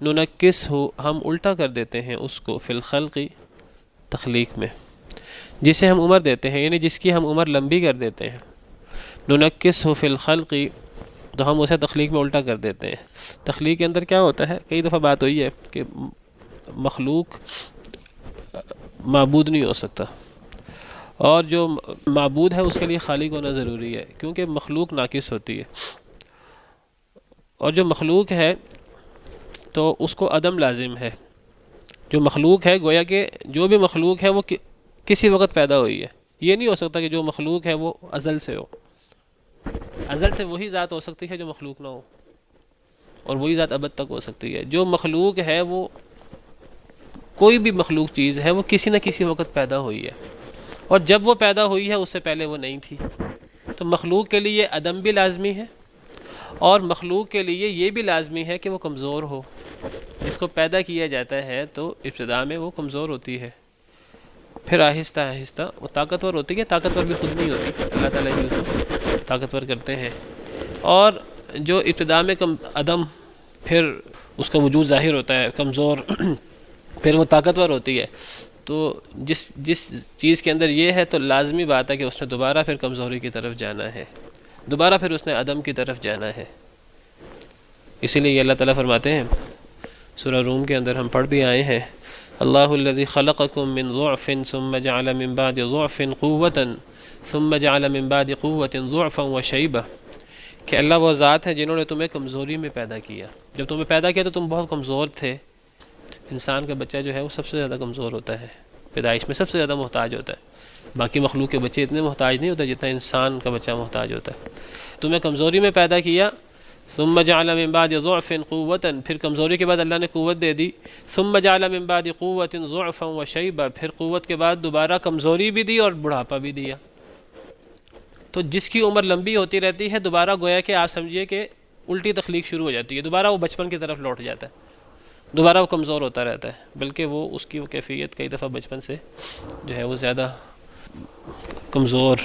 نُنَكِّسْهُ، ہم الٹا کر دیتے ہیں اس کو، فی الخلق، تخلیق میں، جسے ہم عمر دیتے ہیں یعنی جس کی ہم عمر لمبی کر دیتے ہیں، نُنَكِّسْهُ فِي الْخَلْقِ، تو ہم اسے تخلیق میں الٹا کر دیتے ہیں۔ تخلیق کے اندر کیا ہوتا ہے، کئی دفعہ بات ہوئی ہے کہ مخلوق معبود نہیں ہو سکتا، اور جو معبود ہے اس کے لیے خالق ہونا ضروری ہے، کیونکہ مخلوق ناقص ہوتی ہے، اور جو مخلوق ہے تو اس کو عدم لازم ہے۔ جو مخلوق ہے، گویا کہ جو بھی مخلوق ہے وہ کسی وقت پیدا ہوئی ہے، یہ نہیں ہو سکتا کہ جو مخلوق ہے وہ ازل سے ہو۔ ازل سے وہی ذات ہو سکتی ہے جو مخلوق نہ ہو، اور وہی ذات ابد تک ہو سکتی ہے۔ جو مخلوق ہے، وہ کوئی بھی مخلوق چیز ہے، وہ کسی نہ کسی وقت پیدا ہوئی ہے، اور جب وہ پیدا ہوئی ہے اس سے پہلے وہ نہیں تھی۔ تو مخلوق کے لیے عدم بھی لازمی ہے، اور مخلوق کے لیے یہ بھی لازمی ہے کہ وہ کمزور ہو۔ جس کو پیدا کیا جاتا ہے تو ابتدا میں وہ کمزور ہوتی ہے، پھر آہستہ آہستہ وہ طاقتور ہوتی ہے۔ طاقتور بھی خود نہیں ہوتی، اللہ تعالیٰ ہی اسے طاقتور کرتے ہیں، اور جو ابتدا میں عدم، پھر اس کا وجود ظاہر ہوتا ہے کمزور، پھر وہ طاقتور ہوتی ہے۔ تو جس چیز کے اندر یہ ہے تو لازمی بات ہے کہ اس نے دوبارہ پھر کمزوری کی طرف جانا ہے، دوبارہ پھر اس نے عدم کی طرف جانا ہے۔ اسی لیے یہ اللہ تعالیٰ فرماتے ہیں سورہ روم کے اندر، ہم پڑھ بھی آئے ہیں، اللہ الذی خلقکم من ضعف ثم جعل من بعد ضعف قوة ثم جعل من بعد قوة ضعفا وشیبہ، کہ اللہ وہ ذات ہے جنہوں نے تمہیں کمزوری میں پیدا کیا۔ جب تمہیں پیدا کیا تو تم بہت کمزور تھے۔ انسان کا بچہ جو ہے وہ سب سے زیادہ کمزور ہوتا ہے، پیدائش میں سب سے زیادہ محتاج ہوتا ہے، باقی مخلوق کے بچے اتنے محتاج نہیں ہوتے جتنا انسان کا بچہ محتاج ہوتا ہے۔ تمہیں کمزوری میں پیدا کیا، ثم جعل من بعد ضعف قوة، پھر کمزوری کے بعد اللہ نے قوت دے دی، ثم جعل من بعد قوة ضعفا وشیبہ، پھر قوت کے بعد دوبارہ کمزوری بھی دی اور بڑھاپا بھی دیا۔ تو جس کی عمر لمبی ہوتی رہتی ہے، دوبارہ گویا کہ آپ سمجھیے کہ الٹی تخلیق شروع ہو جاتی ہے، دوبارہ وہ بچپن کی طرف لوٹ جاتا ہے، دوبارہ وہ کمزور ہوتا رہتا ہے، بلکہ وہ اس کی وہ کیفیت کئی دفعہ بچپن سے جو ہے وہ زیادہ کمزور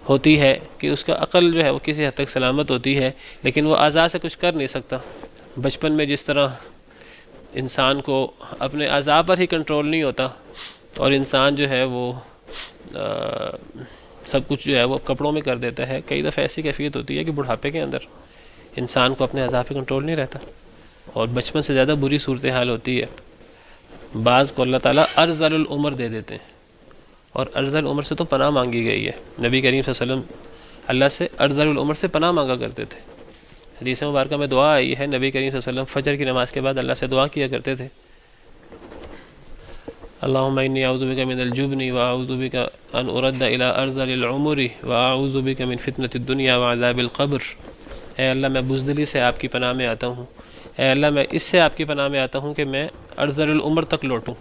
ہوتی ہے کہ اس کا عقل جو ہے وہ کسی حد تک سلامت ہوتی ہے، لیکن وہ اعضاء سے کچھ کر نہیں سکتا۔ بچپن میں جس طرح انسان کو اپنے اعضاء پر ہی کنٹرول نہیں ہوتا، اور انسان جو ہے وہ سب کچھ جو ہے وہ کپڑوں میں کر دیتا ہے، کئی دفعہ ایسی کیفیت ہوتی ہے کہ بڑھاپے کے اندر انسان کو اپنے اعضاء پہ کنٹرول نہیں رہتا، اور بچپن سے زیادہ بری صورتحال ہوتی ہے۔ بعض کو اللہ تعالیٰ ارذل العمر دے دیتے ہیں، اور ارذل عمر سے تو پناہ مانگی گئی ہے۔ نبی کریم صلی اللہ علیہ وسلم اللہ سے ارذل العمر سے پناہ مانگا کرتے تھے۔ حدیث مبارکہ میں دعا آئی ہے، نبی کریم صلی اللہ علیہ وسلم فجر کی نماز کے بعد اللہ سے دعا کیا کرتے تھے، اللہم انی اعوذ بک من الجبن واعوذ بک ان ارد الی ارذل العمر واعوذ بک من فتنۃ الدنیا وعذاب القبر۔ اے اللہ میں بزدلی سے آپ کی پناہ میں آتا ہوں، اے اللہ میں اس سے آپ کی پناہ میں آتا ہوں کہ میں ارذل العمر تک لوٹوں،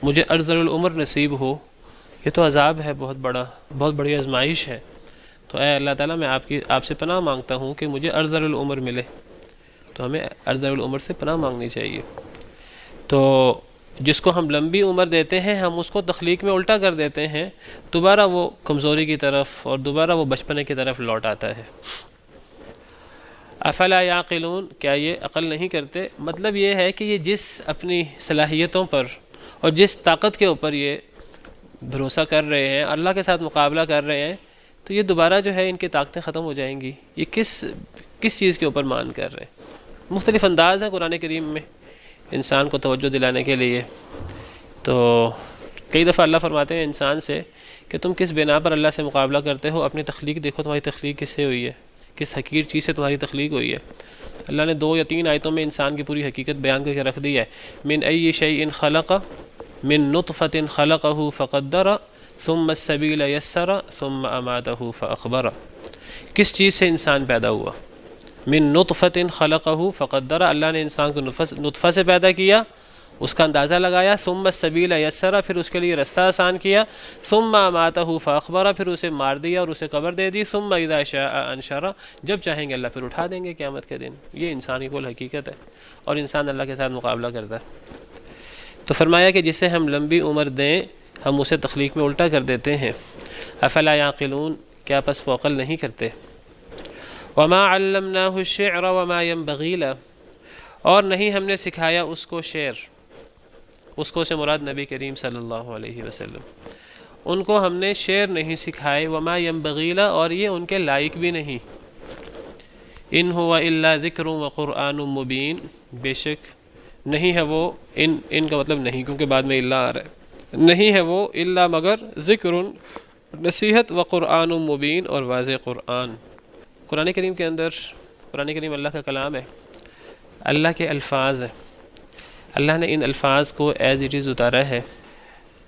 مجھے ارذل العمر نصیب ہو۔ یہ تو عذاب ہے، بہت بڑی آزمائش ہے، تو اے اللہ تعالیٰ میں آپ سے پناہ مانگتا ہوں کہ مجھے ارذل العمر ملے۔ تو ہمیں ارذل العمر سے پناہ مانگنی چاہیے۔ تو جس کو ہم لمبی عمر دیتے ہیں، ہم اس کو تخلیق میں الٹا کر دیتے ہیں، دوبارہ وہ کمزوری کی طرف اور دوبارہ وہ بچپنے کی طرف لوٹ آتا ہے۔ افلا یعقلون، کیا یہ عقل نہیں کرتے؟ مطلب یہ ہے کہ یہ جس اپنی صلاحیتوں پر اور جس طاقت کے اوپر یہ بھروسہ کر رہے ہیں، اللہ کے ساتھ مقابلہ کر رہے ہیں، تو یہ دوبارہ جو ہے ان کی طاقتیں ختم ہو جائیں گی۔ یہ کس چیز کے اوپر مان کر رہے ہیں؟ مختلف انداز ہیں قرآن کریم میں انسان کو توجہ دلانے کے لیے۔ تو کئی دفعہ اللہ فرماتے ہیں انسان سے کہ تم کس بنا پر اللہ سے مقابلہ کرتے ہو، اپنی تخلیق دیکھو، تمہاری تخلیق کس سے ہوئی ہے، کس حقیر چیز سے تمہاری تخلیق ہوئی ہے۔ اللہ نے 2 یا 3 آیتوں میں انسان کی پوری حقیقت بیان کر کے رکھ دی ہے۔ من ای شیء خلق، من نطفۃ خلقہ فقدر ثم السبیل یسر ثم اماتہ فاقبر۔ کس چیز سے انسان پیدا ہوا؟ من نطفۃ خلقہ فقدر، اللہ نے انسان کو نطفہ سے پیدا کیا، اس کا اندازہ لگایا، ثم السبیل یسر، پھر اس کے لیے رستہ آسان کیا، ثم اماتہ فاقبر، پھر اسے مار دیا اور اسے قبر دے دی، ثم اذا شاء انشر، جب چاہیں گے اللہ پھر اٹھا دیں گے قیامت کے دن۔ یہ انسان کی کل حقیقت ہے، اور انسان اللہ کے ساتھ مقابلہ کرتا ہے۔ تو فرمایا کہ جسے ہم لمبی عمر دیں ہم اسے تخلیق میں الٹا کر دیتے ہیں۔ افلا یعقلون، کیا پس وہ عقل نہیں کرتے؟ وما علمناہ الشعر وما ينبغی لہ، اور نہیں ہم نے سکھایا اس کو شعر، اس کو سے مراد نبی کریم صلی اللہ علیہ وسلم، ان کو ہم نے شعر نہیں سکھائے، وما ينبغی لہ، اور یہ ان کے لائق بھی نہیں۔ ان هو الا ذکر وقرآن مبین، بے شک نہیں ہے وہ، ان کا مطلب نہیں، کیونکہ بعد میں اللہ آ رہا ہے، نہیں ہے وہ الا مگر ذکر، نصیحت، وقرآن مبین، اور واضح قرآن۔ قرآن کریم کے اندر، قرآن کریم اللہ کا کلام ہے، اللہ کے الفاظ ہیں، اللہ نے ان الفاظ کو ایز اٹ از اتارا ہے۔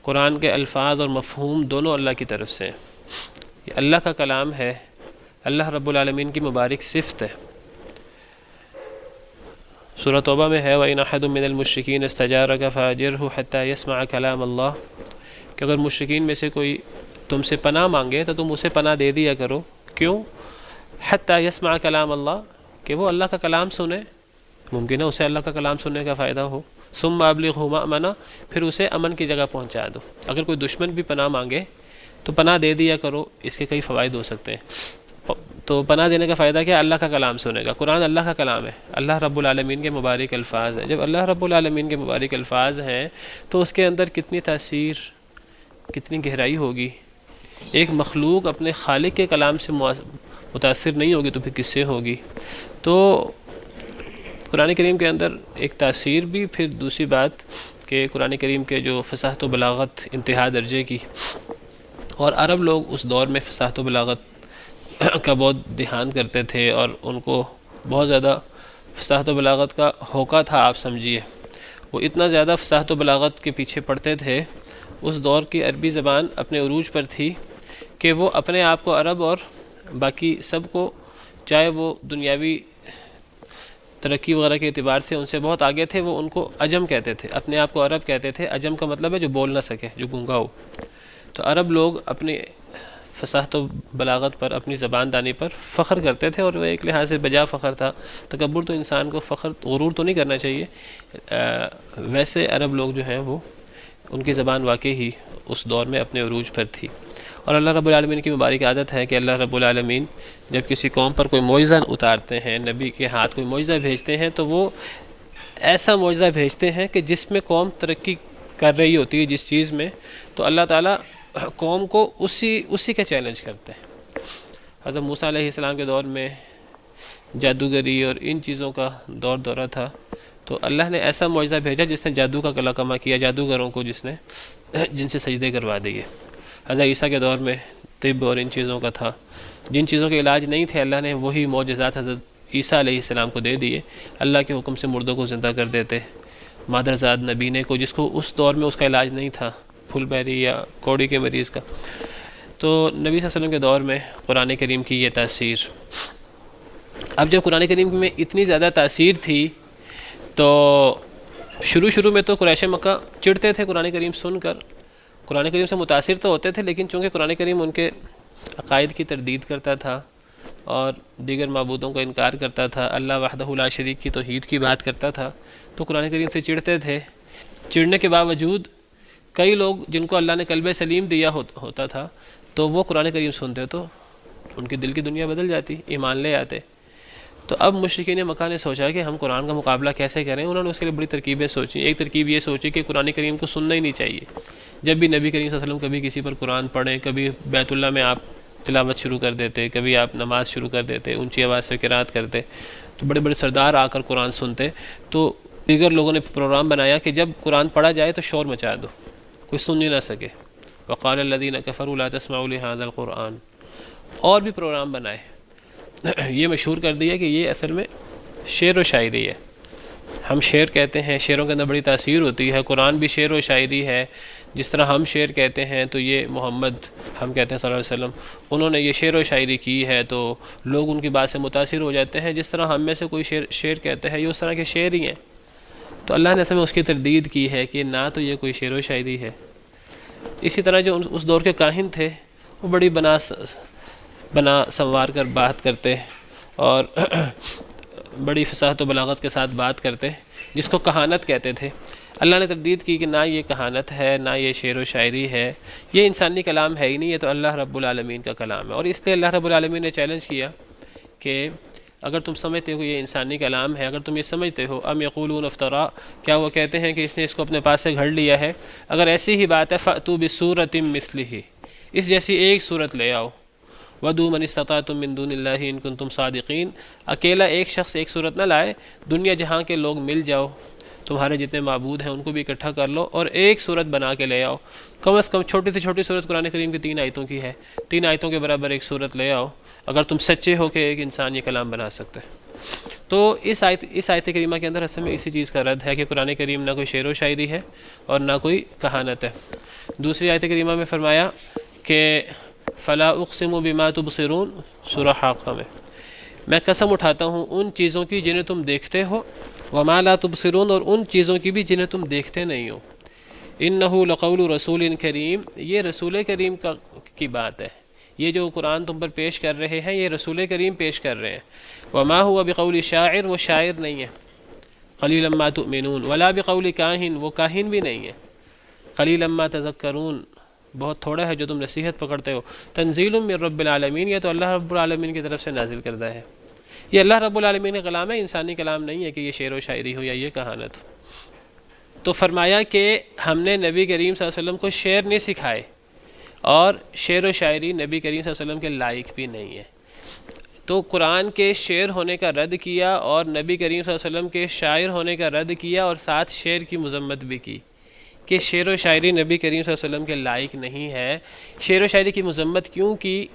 قرآن کے الفاظ اور مفہوم دونوں اللہ کی طرف سے ہیں، یہ اللہ کا کلام ہے، اللہ رب العالمین کی مبارک صفت ہے۔ سورہ توبہ میں ہے وَإِنْ أَحَدٌ مِّنَ الْمُشْرِكِينَ اسْتَجَارَكَ فَأَجِرْهُ حَتَّى يَسْمَعَ كَلَامَ اللَّهِ، کہ اگر مشرکین میں سے کوئی تم سے پناہ مانگے تو تم اسے پناہ دے دیا کرو، کیوں؟ حَتَّى يَسْمَعَ كَلَامَ اللَّهِ، کہ وہ اللہ کا کلام سنے، ممکن ہے اسے اللہ کا کلام سننے کا فائدہ ہو۔ ثُمَّ أَبْلِغْهُ مَأْمَنَهُ، پھر اسے امن کی جگہ پہنچا دو۔ اگر کوئی دشمن بھی پناہ مانگے تو پناہ دے دیا کرو، اس کے کئی فوائد ہو سکتے ہیں۔ تو پناہ دینے کا فائدہ کیا؟ اللہ کا کلام سنے گا۔ قرآن اللہ کا کلام ہے، اللہ رب العالمین کے مبارک الفاظ ہیں۔ جب اللہ رب العالمین کے مبارک الفاظ ہیں تو اس کے اندر کتنی تاثیر، کتنی گہرائی ہوگی۔ ایک مخلوق اپنے خالق کے کلام سے متاثر نہیں ہوگی تو پھر کس سے ہوگی؟ تو قرآن کریم کے اندر ایک تاثیر بھی، پھر دوسری بات کہ قرآن کریم کے جو فصاحت و بلاغت انتہا درجے کی، اور عرب لوگ اس دور میں فصاحت و بلاغت کا بہت دھیان کرتے تھے، اور ان کو بہت زیادہ فصاحت و بلاغت کا ہوکا تھا، آپ سمجھیے۔ وہ اتنا زیادہ فصاحت و بلاغت کے پیچھے پڑتے تھے، اس دور کی عربی زبان اپنے عروج پر تھی کہ وہ اپنے آپ کو عرب اور باقی سب کو، چاہے وہ دنیاوی ترقی وغیرہ کے اعتبار سے ان سے بہت آگے تھے، وہ ان کو عجم کہتے تھے، اپنے آپ کو عرب کہتے تھے۔ عجم کا مطلب ہے جو بول نہ سکے، جو گونگا ہو۔ تو عرب لوگ اپنی فصاحت و بلاغت پر، اپنی زبان دانی پر فخر کرتے تھے، اور وہ ایک لحاظ سے بجا فخر تھا۔ تکبر تو انسان کو فخر، غرور تو نہیں کرنا چاہیے۔ ویسے عرب لوگ جو ہیں وہ، ان کی زبان واقعی ہی اس دور میں اپنے عروج پر تھی۔ اور اللہ رب العالمین کی مبارک عادت ہے کہ اللہ رب العالمین جب کسی قوم پر کوئی معجزہ اتارتے ہیں، نبی کے ہاتھ کوئی معجزہ بھیجتے ہیں، تو وہ ایسا معجزہ بھیجتے ہیں کہ جس میں قوم ترقی کر رہی ہوتی ہے، جس چیز میں، تو اللہ تعالیٰ قوم کو اسی کا چیلنج کرتے ہیں۔ حضرت موسیٰ علیہ السلام کے دور میں جادوگری اور ان چیزوں کا دورہ تھا، تو اللہ نے ایسا معجزہ بھیجا جس نے جادو کا کلکمہ کیا، جادوگروں کو جن سے سجدے کروا دیے۔ حضرت عیسیٰ کے دور میں طب اور ان چیزوں کا تھا، جن چیزوں کے علاج نہیں تھے، اللہ نے وہی معجزات حضرت عیسیٰ علیہ السلام کو دے دیے۔ اللہ کے حکم سے مردوں کو زندہ کر دیتے، مادرزاد نبینے کو، جس کو اس دور میں اس کا علاج نہیں تھا، پھول بیری یا کوڑی کے مریض کا۔ تو نبی صلی اللہ علیہ وسلم کے دور میں قرآن کریم کی یہ تاثیر، اب جب قرآن کریم میں اتنی زیادہ تاثیر تھی تو شروع میں تو قریش مکہ چڑھتے تھے قرآن کریم سن کر، قرآن کریم سے متاثر تو ہوتے تھے، لیکن چونکہ قرآن کریم ان کے عقائد کی تردید کرتا تھا اور دیگر معبودوں کا انکار کرتا تھا، اللہ وحدہ لا شریک کی توحید کی بات کرتا تھا، تو قرآن کریم سے چڑھتے تھے۔ چڑھنے کے باوجود کئی لوگ جن کو اللہ نے قلب سلیم دیا ہوتا تھا، تو وہ قرآن کریم سنتے تو ان کی دل کی دنیا بدل جاتی، ایمان لے آتے۔ تو اب مشرکین مکہ نے سوچا کہ ہم قرآن کا مقابلہ کیسے کریں۔ انہوں نے اس کے لیے بڑی ترکیبیں سوچی۔ ایک ترکیب یہ سوچی کہ قرآن کریم کو سننا ہی نہیں چاہیے، جب بھی نبی کریم صلی اللہ علیہ وسلم کبھی کسی پر قرآن پڑھیں، کبھی بیت اللہ میں آپ تلاوت شروع کر دیتے، کبھی آپ نماز شروع کر دیتے، اونچی آواز سے قرات کرتے، تو بڑے بڑے سردار آ کر قرآن سنتے، تو دیگر لوگوں نے پروگرام بنایا کہ جب قرآن پڑھا جائے تو شور مچا دو، کوئی سن ہی نہ سکے. وقال الذین کفروا لا تسمعوا لهذا القرآن. اور بھی پروگرام بنائے. یہ مشہور کر دیا کہ یہ اصل میں شعر و شاعری ہے. ہم شعر کہتے ہیں، شعروں کے اندر بڑی تاثیر ہوتی ہے. قرآن بھی شعر و شاعری ہے. جس طرح ہم شعر کہتے ہیں تو یہ محمد ہم کہتے ہیں صلی اللہ علیہ وسلم، انہوں نے یہ شعر و شاعری کی ہے تو لوگ ان کی بات سے متاثر ہو جاتے ہیں. جس طرح ہم میں سے کوئی شعر کہتے ہیں یہ اس طرح کے شعر ہی ہیں. تو اللہ نے اصل میں اس کی تردید کی ہے کہ نہ تو یہ کوئی شعر و شاعری ہے. اسی طرح جو اس دور کے کاہن تھے وہ بڑی بنا سنوار کر بات کرتے اور بڑی فصاحت و بلاغت کے ساتھ بات کرتے، جس کو کہانت کہتے تھے. اللہ نے تردید کی کہ نہ یہ کہانت ہے، نہ یہ شعر و شاعری ہے، یہ انسانی کلام ہے ہی نہیں، یہ تو اللہ رب العالمین کا کلام ہے. اور اس لیے اللہ رب العالمین نے چیلنج کیا کہ اگر تم سمجھتے ہو یہ انسانی کلام ہے، اگر تم یہ سمجھتے ہو ام یقولون افترا، کیا وہ کہتے ہیں کہ اس نے اس کو اپنے پاس سے گھڑ لیا ہے، اگر ایسی ہی بات ہے فأتوا بسورۃ مثلہ، اس جیسی ایک صورت لے آؤ. وَدُوا مَنِ اسْتَطَعْتُم مِّن دُونِ اللَّهِ إِن كُنتُمْ صَادِقِينَ. اکیلا ایک شخص ایک صورت نہ لائے، دنیا جہاں کے لوگ مل جاؤ، تمہارے جتنے معبود ہیں ان کو بھی اکٹھا کر لو اور ایک صورت بنا کے لے آؤ. کم از کم چھوٹی سے چھوٹی صورت قرآن کریم کی 3 آیتوں کی ہے، 3 آیتوں کے برابر ایک صورت لے آؤ اگر تم سچے ہو کہ ایک انسان یہ کلام بنا سکتا ہے. تو اس آیت کریمہ کے اندر اصل میں اسی چیز کا رد ہے کہ قرآن کریم نہ کوئی شعر و شاعری ہے اور نہ کوئی کہانت ہے. دوسری آیت کریمہ میں فرمایا کہ فلا اقسم بما تبصرون، سورہ حاقہ میں قسم اٹھاتا ہوں ان چیزوں کی جنہیں تم دیکھتے ہو، وما لا تبصرون، اور ان چیزوں کی بھی جنہیں تم دیکھتے نہیں ہو. انہ لقول رسول کریم، یہ رسول کریم کی بات ہے. یہ جو قرآن تم پر پیش کر رہے ہیں یہ رسول کریم پیش کر رہے ہیں. وما هو بقول شاعر، وہ شاعر نہیں ہے. قلیلا ما تؤمنون، ولا بقول کاہن، وہ کاہن بھی نہیں ہے. قلیلا ما تذکرون، بہت تھوڑا ہے جو تم نصیحت پکڑتے ہو. تنزیل من رب العالمین، یہ تو اللہ رب العالمین کی طرف سے نازل کردہ ہے. یہ اللہ رب العالمین کا کلام ہے، انسانی کلام نہیں ہے کہ یہ شعر و شاعری ہو یا یہ کہانت ہو. تو فرمایا کہ ہم نے نبی کریم صلی اللہ علیہ وسلم کو شعر نہیں سکھائے، اور شعر و شاعری نبی کریم صلی اللہ علیہ وسلم کے لائق بھی نہیں ہے. تو قرآن کے شعر ہونے کا رد کیا اور نبی کریم صلی اللہ علیہ وسلم کے شاعر ہونے کا رد کیا، اور ساتھ شعر کی مذمت بھی کی کہ شعر و شاعری نبی کریم صلی اللہ علیہ وسلم کے لائق نہیں ہے. شعر و شاعری کی مذمت کیوں کی؟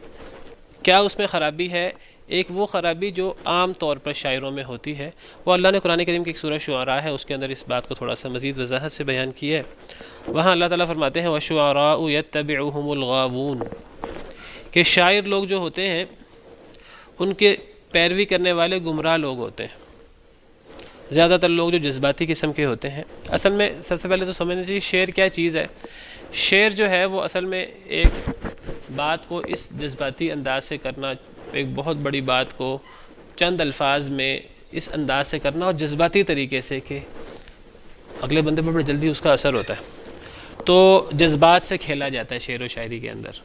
کیا اس میں خرابی ہے؟ ایک وہ خرابی جو عام طور پر شاعروں میں ہوتی ہے، وہ اللہ نے قرآن کریم کی ایک سورہ شعراء ہے اس کے اندر اس بات کو تھوڑا سا مزید وضاحت سے بیان کی ہے. وہاں اللہ تعالیٰ فرماتے ہیں وَالشُّعَرَاءُ يَتَّبِعُهُمُ الْغَاوُونَ، کہ شاعر لوگ جو ہوتے ہیں ان کے پیروی کرنے والے گمراہ لوگ ہوتے ہیں. زیادہ تر لوگ جو جذباتی قسم کے ہوتے ہیں. اصل میں سب سے پہلے تو سمجھنا چاہیے شعر کیا چیز ہے. شعر جو ہے وہ اصل میں ایک بات کو اس جذباتی انداز سے کرنا، ایک بہت بڑی بات کو چند الفاظ میں اس انداز سے کرنا اور جذباتی طریقے سے کہ اگلے بندے پر بڑی جلدی اس کا اثر ہوتا ہے. تو جذبات سے کھیلا جاتا ہے شعر و شاعری کے اندر.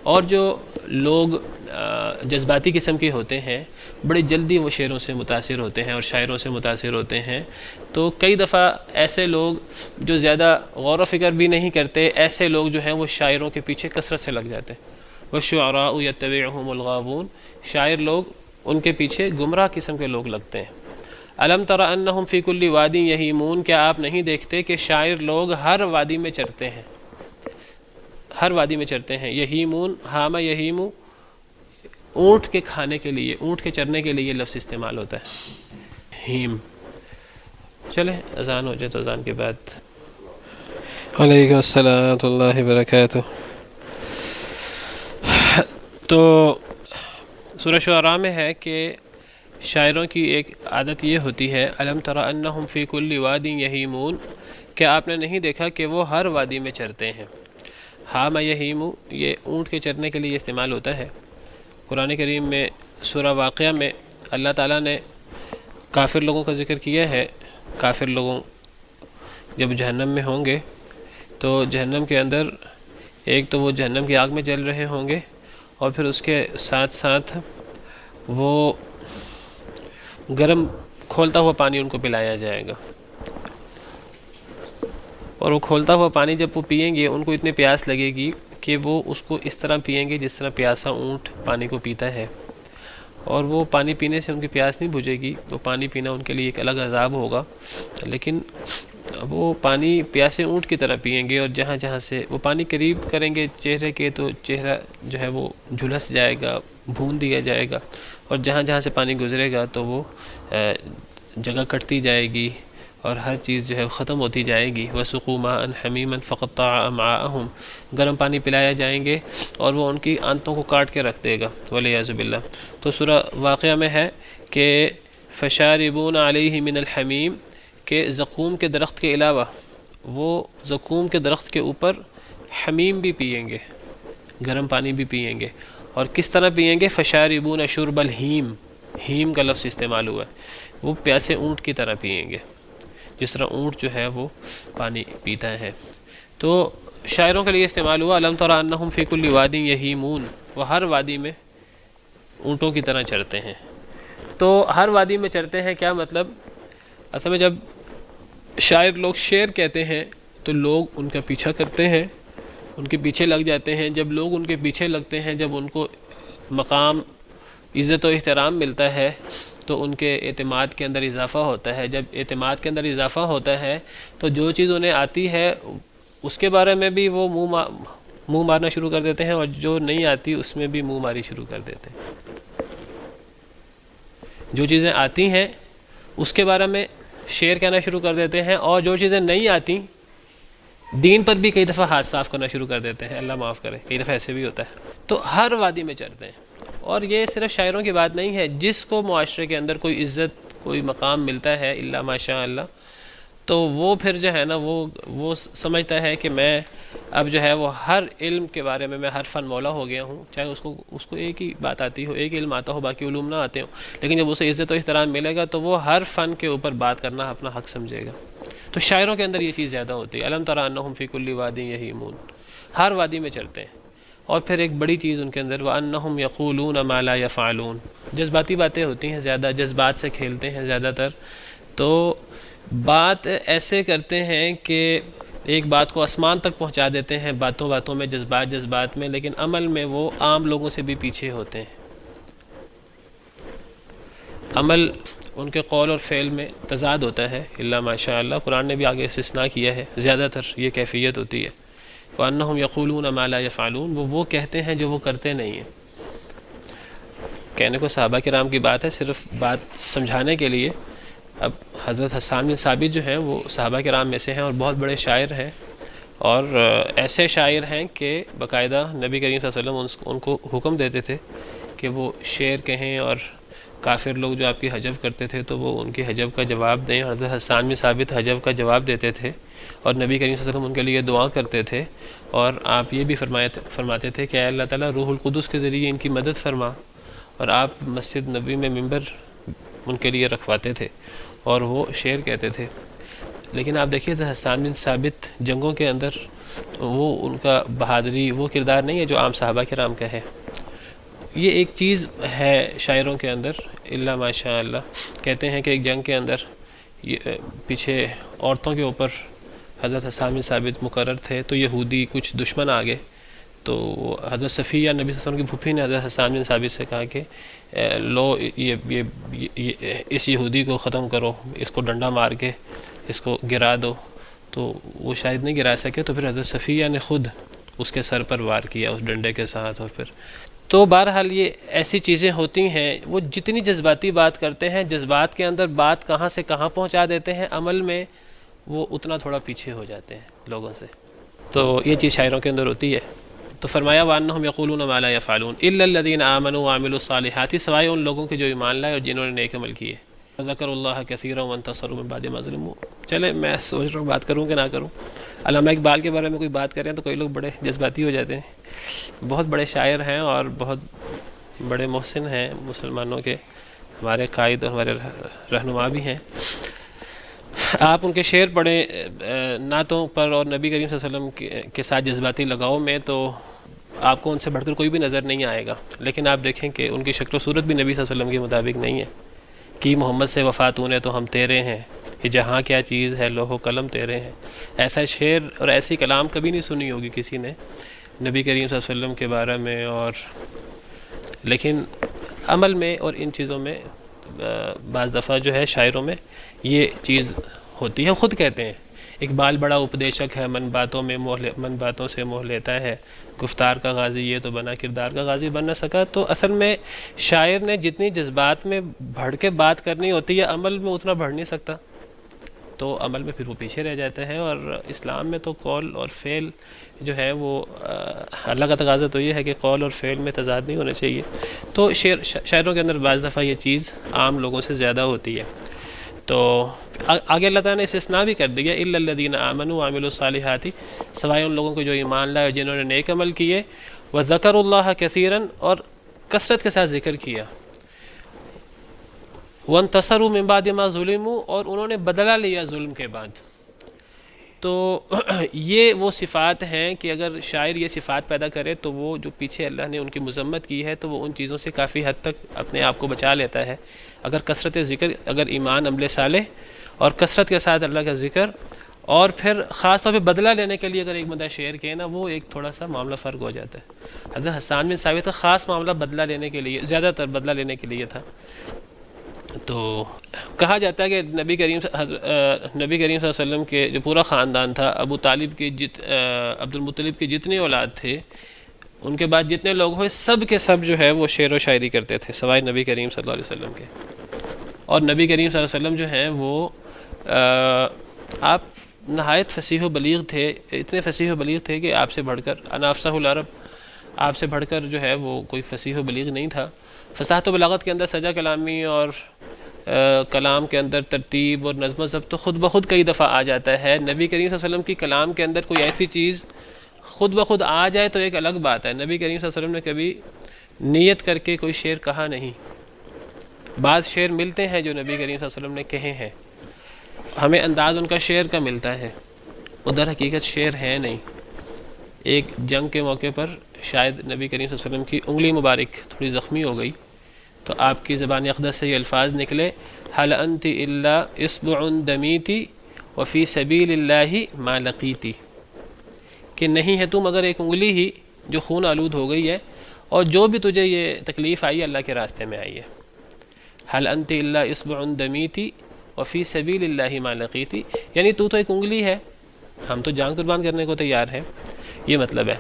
اور جو لوگ جذباتی قسم کے ہوتے ہیں بڑی جلدی وہ شعروں سے متاثر ہوتے ہیں اور شاعروں سے متاثر ہوتے ہیں. تو کئی دفعہ ایسے لوگ جو زیادہ غور و فکر بھی نہیں کرتے، ایسے لوگ جو ہیں وہ شاعروں کے پیچھے کثرت سے لگ جاتے ہیں. وَالشُّعَرَاءُ يَتَّبِعُهُمُ الْغَاوُونَ، شاعر لوگ ان کے پیچھے گمراہ قسم کے لوگ لگتے ہیں. أَلَمْ تَرَ أَنَّهُمْ فِي كُلِّ وَادٍ يَهِيمُونَ، کیا آپ نہیں دیکھتے کہ شاعر لوگ ہر وادی میں چرتے ہیں، ہر وادی میں چرتے ہیں. یہیمون، ہام یہیمو، اونٹ کے کھانے کے لیے، اونٹ کے چرنے کے لیے یہ لفظ استعمال ہوتا ہے، ہیم. چلیں اذان ہو جائے تو اذان کے بعد. وعلیکم السلام ورحمۃ اللہ وبرکاتہ. تو سورہ شعراء میں ہے کہ شاعروں کی ایک عادت یہ ہوتی ہے الم تر انہم فی کل واد یہیمون، کہ آپ نے نہیں دیکھا کہ وہ ہر وادی میں چرتے ہیں. ہاں میں یہیمو، یہ اونٹ کے چرنے کے لیے استعمال ہوتا ہے. قرآن کریم میں سورہ واقعہ میں اللہ تعالیٰ نے کافر لوگوں کا ذکر کیا ہے. کافر لوگوں جب جہنم میں ہوں گے تو جہنم کے اندر ایک تو وہ جہنم کی آگ میں جل رہے ہوں گے، اور پھر اس کے ساتھ ساتھ وہ گرم کھولتا ہوا پانی ان کو پلایا جائے گا. اور وہ کھولتا ہوا پانی جب وہ پئیں گے ان کو اتنی پیاس لگے گی کہ وہ اس کو اس طرح پئیں گے جس طرح پیاسا اونٹ پانی کو پیتا ہے، اور وہ پانی پینے سے ان کی پیاس نہیں بجھے گی، وہ پانی پینا ان کے لیے ایک الگ عذاب ہوگا، لیکن وہ پانی پیاسے اونٹ کی طرح پئیں گے، اور جہاں جہاں سے وہ پانی قریب کریں گے چہرے کے تو چہرہ جو ہے وہ جھلس جائے گا، بھون دیا جائے گا، اور جہاں جہاں سے پانی گزرے گا تو وہ جگہ کٹتی جائے گی اور ہر چیز جو ہے ختم ہوتی جائے گی۔ وَسُقُوا مَاءً حَمِيمًا فَقَطَّعَ أَمْعَاءَهُمْ، گرم پانی پلایا جائیں گے اور وہ ان کی آنتوں کو کاٹ کے رکھ دے گا، وَالْعِيَاذُ بِاللَّہ۔ تو سورہ واقعہ میں ہے کہ فَشَارِبُونَ عَلَيْهِ مِنَ الْحَمِيمِ، کہ زقوم کے درخت کے علاوہ وہ زقوم کے درخت کے اوپر حمیم بھی پئیں گے، گرم پانی بھی پئیں گے، اور کس طرح پئیں گے؟ فَشَارِبُونَ شُرْبَ الْحِیم، ہیم کا لفظ استعمال ہوا ہے، وہ پیاسے اونٹ کی طرح پئیں گے، جس طرح اونٹ جو ہے وہ پانی پیتا ہے۔ تو شاعروں کے لیے استعمال ہوا الم تر انہم فی کل واد یہیمون، وہ ہر وادی میں اونٹوں کی طرح چرتے ہیں۔ تو ہر وادی میں چرتے ہیں کیا مطلب؟ اصل میں جب شاعر لوگ شعر کہتے ہیں تو لوگ ان کا پیچھا کرتے ہیں، ان کے پیچھے لگ جاتے ہیں۔ جب لوگ ان کے پیچھے لگتے ہیں، جب ان کو مقام عزت و احترام ملتا ہے تو ان کے اعتماد کے اندر اضافہ ہوتا ہے۔ جب اعتماد کے اندر اضافہ ہوتا ہے تو جو چیز انہیں آتی ہے اس کے بارے میں بھی وہ منہ مارنا شروع کر دیتے ہیں، اور جو نہیں آتی اس میں بھی منہ ماری شروع کر دیتے ہیں۔ جو چیزیں آتی ہیں اس کے بارے میں شعر کہنا شروع کر دیتے ہیں، اور جو چیزیں نہیں آتی دین پر بھی کئی دفعہ ہاتھ صاف کرنا شروع کر دیتے ہیں، اللہ معاف کرے، کئی دفعہ ایسے بھی ہوتا ہے۔ تو ہر وادی میں چڑھتے ہیں، اور یہ صرف شاعروں کی بات نہیں ہے، جس کو معاشرے کے اندر کوئی عزت کوئی مقام ملتا ہے الا ماشاء اللہ، تو وہ پھر جو ہے نا وہ سمجھتا ہے کہ میں اب جو ہے وہ ہر علم کے بارے میں ہر فن مولا ہو گیا ہوں، چاہے اس کو ایک ہی بات آتی ہو، ایک علم آتا ہو، باقی علوم نہ آتے ہوں، لیکن جب اسے عزت و احترام ملے گا تو وہ ہر فن کے اوپر بات کرنا اپنا حق سمجھے گا۔ تو شاعروں کے اندر یہ چیز زیادہ ہوتی ہے، الم تر انہم فی کل واد یہیمون، ہر وادی میں چلتے ہیں۔ اور پھر ایک بڑی چیز ان کے اندر وَأَنَّهُمْ يَقُولُونَ مَا لَا يَفْعَلُونَ، جذباتی باتیں ہوتی ہیں، زیادہ جذبات سے کھیلتے ہیں زیادہ تر، تو بات ایسے کرتے ہیں کہ ایک بات کو آسمان تک پہنچا دیتے ہیں باتوں باتوں میں، جذبات میں، لیکن عمل میں وہ عام لوگوں سے بھی پیچھے ہوتے ہیں۔ عمل ان کے قول اور فعل میں تضاد ہوتا ہے الا ماشاء اللہ، قرآن نے بھی آگے استثناء کیا ہے، زیادہ تر یہ کیفیت ہوتی ہے۔ وَأَنَّهُمْ يَقُولُونَ مَا لَا يَفْعَلُونَ، وہ کہتے ہیں جو وہ کرتے نہیں ہیں۔ کہنے کو صحابہ کرام کی بات ہے، صرف بات سمجھانے کے لیے۔ اب حضرت حسان بن ثابت جو ہیں وہ صحابہ کرام میں سے ہیں اور بہت بڑے شاعر ہیں، اور ایسے شاعر ہیں کہ باقاعدہ نبی کریم صلی اللہ علیہ وسلم ان کو حکم دیتے تھے کہ وہ شعر کہیں، اور کافر لوگ جو آپ کی حجب کرتے تھے تو وہ ان کی حجب کا جواب دیں۔ حضرت حسان بن ثابت حجب کا جواب دیتے تھے، اور نبی کریم صلی اللہ علیہ وسلم ان کے لیے دعا کرتے تھے، اور آپ یہ بھی فرماتے تھے کہ اے اللہ تعالیٰ روح القدس کے ذریعے ان کی مدد فرما، اور آپ مسجد نبی میں ممبر ان کے لیے رکھواتے تھے اور وہ شعر کہتے تھے۔ لیکن آپ دیکھیے حسان بن ثابت جنگوں کے اندر وہ ان کا بہادری وہ کردار نہیں ہے جو عام صحابہ کرام کا ہے۔ یہ ایک چیز ہے شاعروں کے اندر الا ماشاء اللہ۔ کہتے ہیں کہ ایک جنگ کے اندر پیچھے عورتوں کے اوپر حضرت حسان بن ثابت مقرر تھے، تو یہودی کچھ دشمن آ گئے، تو حضرت صفیہ نبی صلی اللہ علیہ وسلم کی پھوپھی نے حضرت حسان بن ثابت سے کہا کہ لو یہ اس یہودی کو ختم کرو، اس کو ڈنڈا مار کے اس کو گرا دو، تو وہ شاید نہیں گرا سکے، تو پھر حضرت صفیہ نے خود اس کے سر پر وار کیا اس ڈنڈے کے ساتھ۔ اور پھر تو بہرحال یہ ایسی چیزیں ہوتی ہیں، وہ جتنی جذباتی بات کرتے ہیں، جذبات کے اندر بات کہاں سے کہاں پہنچا دیتے ہیں، عمل میں وہ اتنا تھوڑا پیچھے ہو جاتے ہیں لوگوں سے۔ تو یہ چیز شاعروں کے اندر ہوتی ہے۔ تو فرمایا وَأَنَّهُمْ يَقُولُونَ مَا لَا يَفْعَلُونَ إِلَّا الَّذِينَ آمَنُوا وَعَمِلُوا الصَّالِحَاتِ، سوائے ان لوگوں کے جو ایمان لائے اور جنہوں نے نیک عمل کیے۔ ذَكَرُوا اللَّهَ كَثِيرًا وَانتَصَرُوا مِن بَعْدِ مَا ظُلِمُوا۔ چلے میں سوچ رہا ہوں بات کروں کہ نہ کروں۔ علامہ اقبال کے بارے میں کوئی بات کریں تو کوئی لوگ بڑے جذباتی ہو جاتے ہیں، بہت بڑے شاعر ہیں اور بہت بڑے محسن ہیں مسلمانوں کے، ہمارے قائد اور ہمارے رہنما بھی ہیں۔ آپ ان کے شعر پڑھیں نعتوں پر اور نبی کریم صلی اللہ علیہ وسلم کے ساتھ جذباتی لگاؤ میں، تو آپ کو ان سے بڑھ کر کوئی بھی نظر نہیں آئے گا۔ لیکن آپ دیکھیں کہ ان کی شکل و صورت بھی نبی صلی اللہ علیہ وسلم کے مطابق نہیں ہے۔ کہ محمد سے وفا تو نے تو ہم تیرے ہیں، کہ جہاں کیا چیز ہے لوح و قلم تیرے ہیں. ایسا شعر اور ایسی کلام کبھی نہیں سنی ہوگی کسی نے نبی کریم صلی اللہ علیہ وسلم کے بارے میں. اور لیکن عمل میں اور ان چیزوں میں بعض دفعہ جو ہے شاعروں میں یہ چیز ہوتی ہے. خود کہتے ہیں اقبال بڑا اپدیشک ہے، من باتوں سے موہ لیتا ہے، گفتار کا غازی یہ تو بنا کردار کا غازی بن نہ سکا. تو اصل میں شاعر نے جتنی جذبات میں بڑھ کے بات کرنی ہوتی ہے عمل میں اتنا بڑھ نہیں سکتا، تو عمل میں پھر وہ پیچھے رہ جاتا ہے. اور اسلام میں تو قول اور فعل جو ہے وہ اللہ کا تقاضا تو یہ ہے کہ قول اور فعل میں تضاد نہیں ہونا چاہیے. تو شاعروں کے اندر بعض دفعہ یہ چیز عام لوگوں سے زیادہ ہوتی ہے. تو آگے اللہ تعالیٰ نے استثناء بھی کر دیا الا الذین آمنوا وعملوا الصالحات، سوائے ان لوگوں کو جو ایمان لائے اور جنہوں نے نیک عمل کیے، وذکروا اللہ کثیرا، اور کثرت کے ساتھ ذکر کیا، وانتصروا من بعد ما ظلموا، اور انہوں نے بدلہ لیا ظلم کے بعد. تو یہ وہ صفات ہیں کہ اگر شاعر یہ صفات پیدا کرے تو وہ جو پیچھے اللہ نے ان کی مذمت کی ہے تو وہ ان چیزوں سے کافی حد تک اپنے آپ کو بچا لیتا ہے. اگر کثرت ذکر، اگر ایمان عمل صالح اور کثرت کے ساتھ اللہ کا ذکر، اور پھر خاص طور پہ بدلہ لینے کے لیے اگر ایک بندہ شعر کہے نا، وہ ایک تھوڑا سا معاملہ فرق ہو جاتا ہے. حضرت حسان بن ثابت کا خاص معاملہ بدلہ لینے کے لیے، زیادہ تر بدلہ لینے کے لیے تھا. تو کہا جاتا ہے کہ نبی کریم صلی اللہ علیہ وسلم کے جو پورا خاندان تھا، ابو طالب کی عبد المطلب کی جتنی اولاد تھے، ان کے بعد جتنے لوگ ہوئے، سب کے سب جو ہے وہ شعر و شاعری کرتے تھے سوائے نبی کریم صلی اللہ علیہ وسلم کے. اور نبی کریم صلی اللہ علیہ وسلم جو ہیں وہ آپ نہایت فصیح و بلیغ تھے، اتنے فصیح و بلیغ تھے کہ آپ سے بڑھ کر انا افصح العرب، آپ سے بڑھ کر جو ہے وہ کوئی فصیح و بلیغ نہیں تھا. فصاحت و بلاغت کے اندر سجا کلامی اور کلام کے اندر ترتیب اور نظم و ضبط تو خود بخود کئی دفعہ آ جاتا ہے. نبی کریم صلی اللہ علیہ وسلم کی کلام کے اندر کوئی ایسی چیز خود بخود آ جائے تو ایک الگ بات ہے. نبی کریم صلی اللہ علیہ وسلم نے کبھی نیت کر کے کوئی شعر کہا نہیں. بعض شعر ملتے ہیں جو نبی کریم صلی اللہ علیہ وسلم نے کہے ہیں، ہمیں انداز ان کا شعر کا ملتا ہے، ادھر حقیقت شعر ہے نہیں. ایک جنگ کے موقع پر شاید نبی کریم صلی اللہ علیہ وسلم کی انگلی مبارک تھوڑی زخمی ہو گئی تو آپ کی زبان اقدس سے یہ الفاظ نکلے، هل انت الا اصبع دمیتی وفی سبیل اللہ ما لقیتی، کہ نہیں ہے تم مگر ایک انگلی ہی جو خون آلود ہو گئی ہے اور جو بھی تجھے یہ تکلیف آئی اللہ کے راستے میں آئی ہے. هل انت الا اصبع دمیتی وفی سبیل اللہ ما لقیتی، یعنی تو ایک انگلی ہے، ہم تو جان قربان کرنے کو تیار ہیں، یہ مطلب ہے.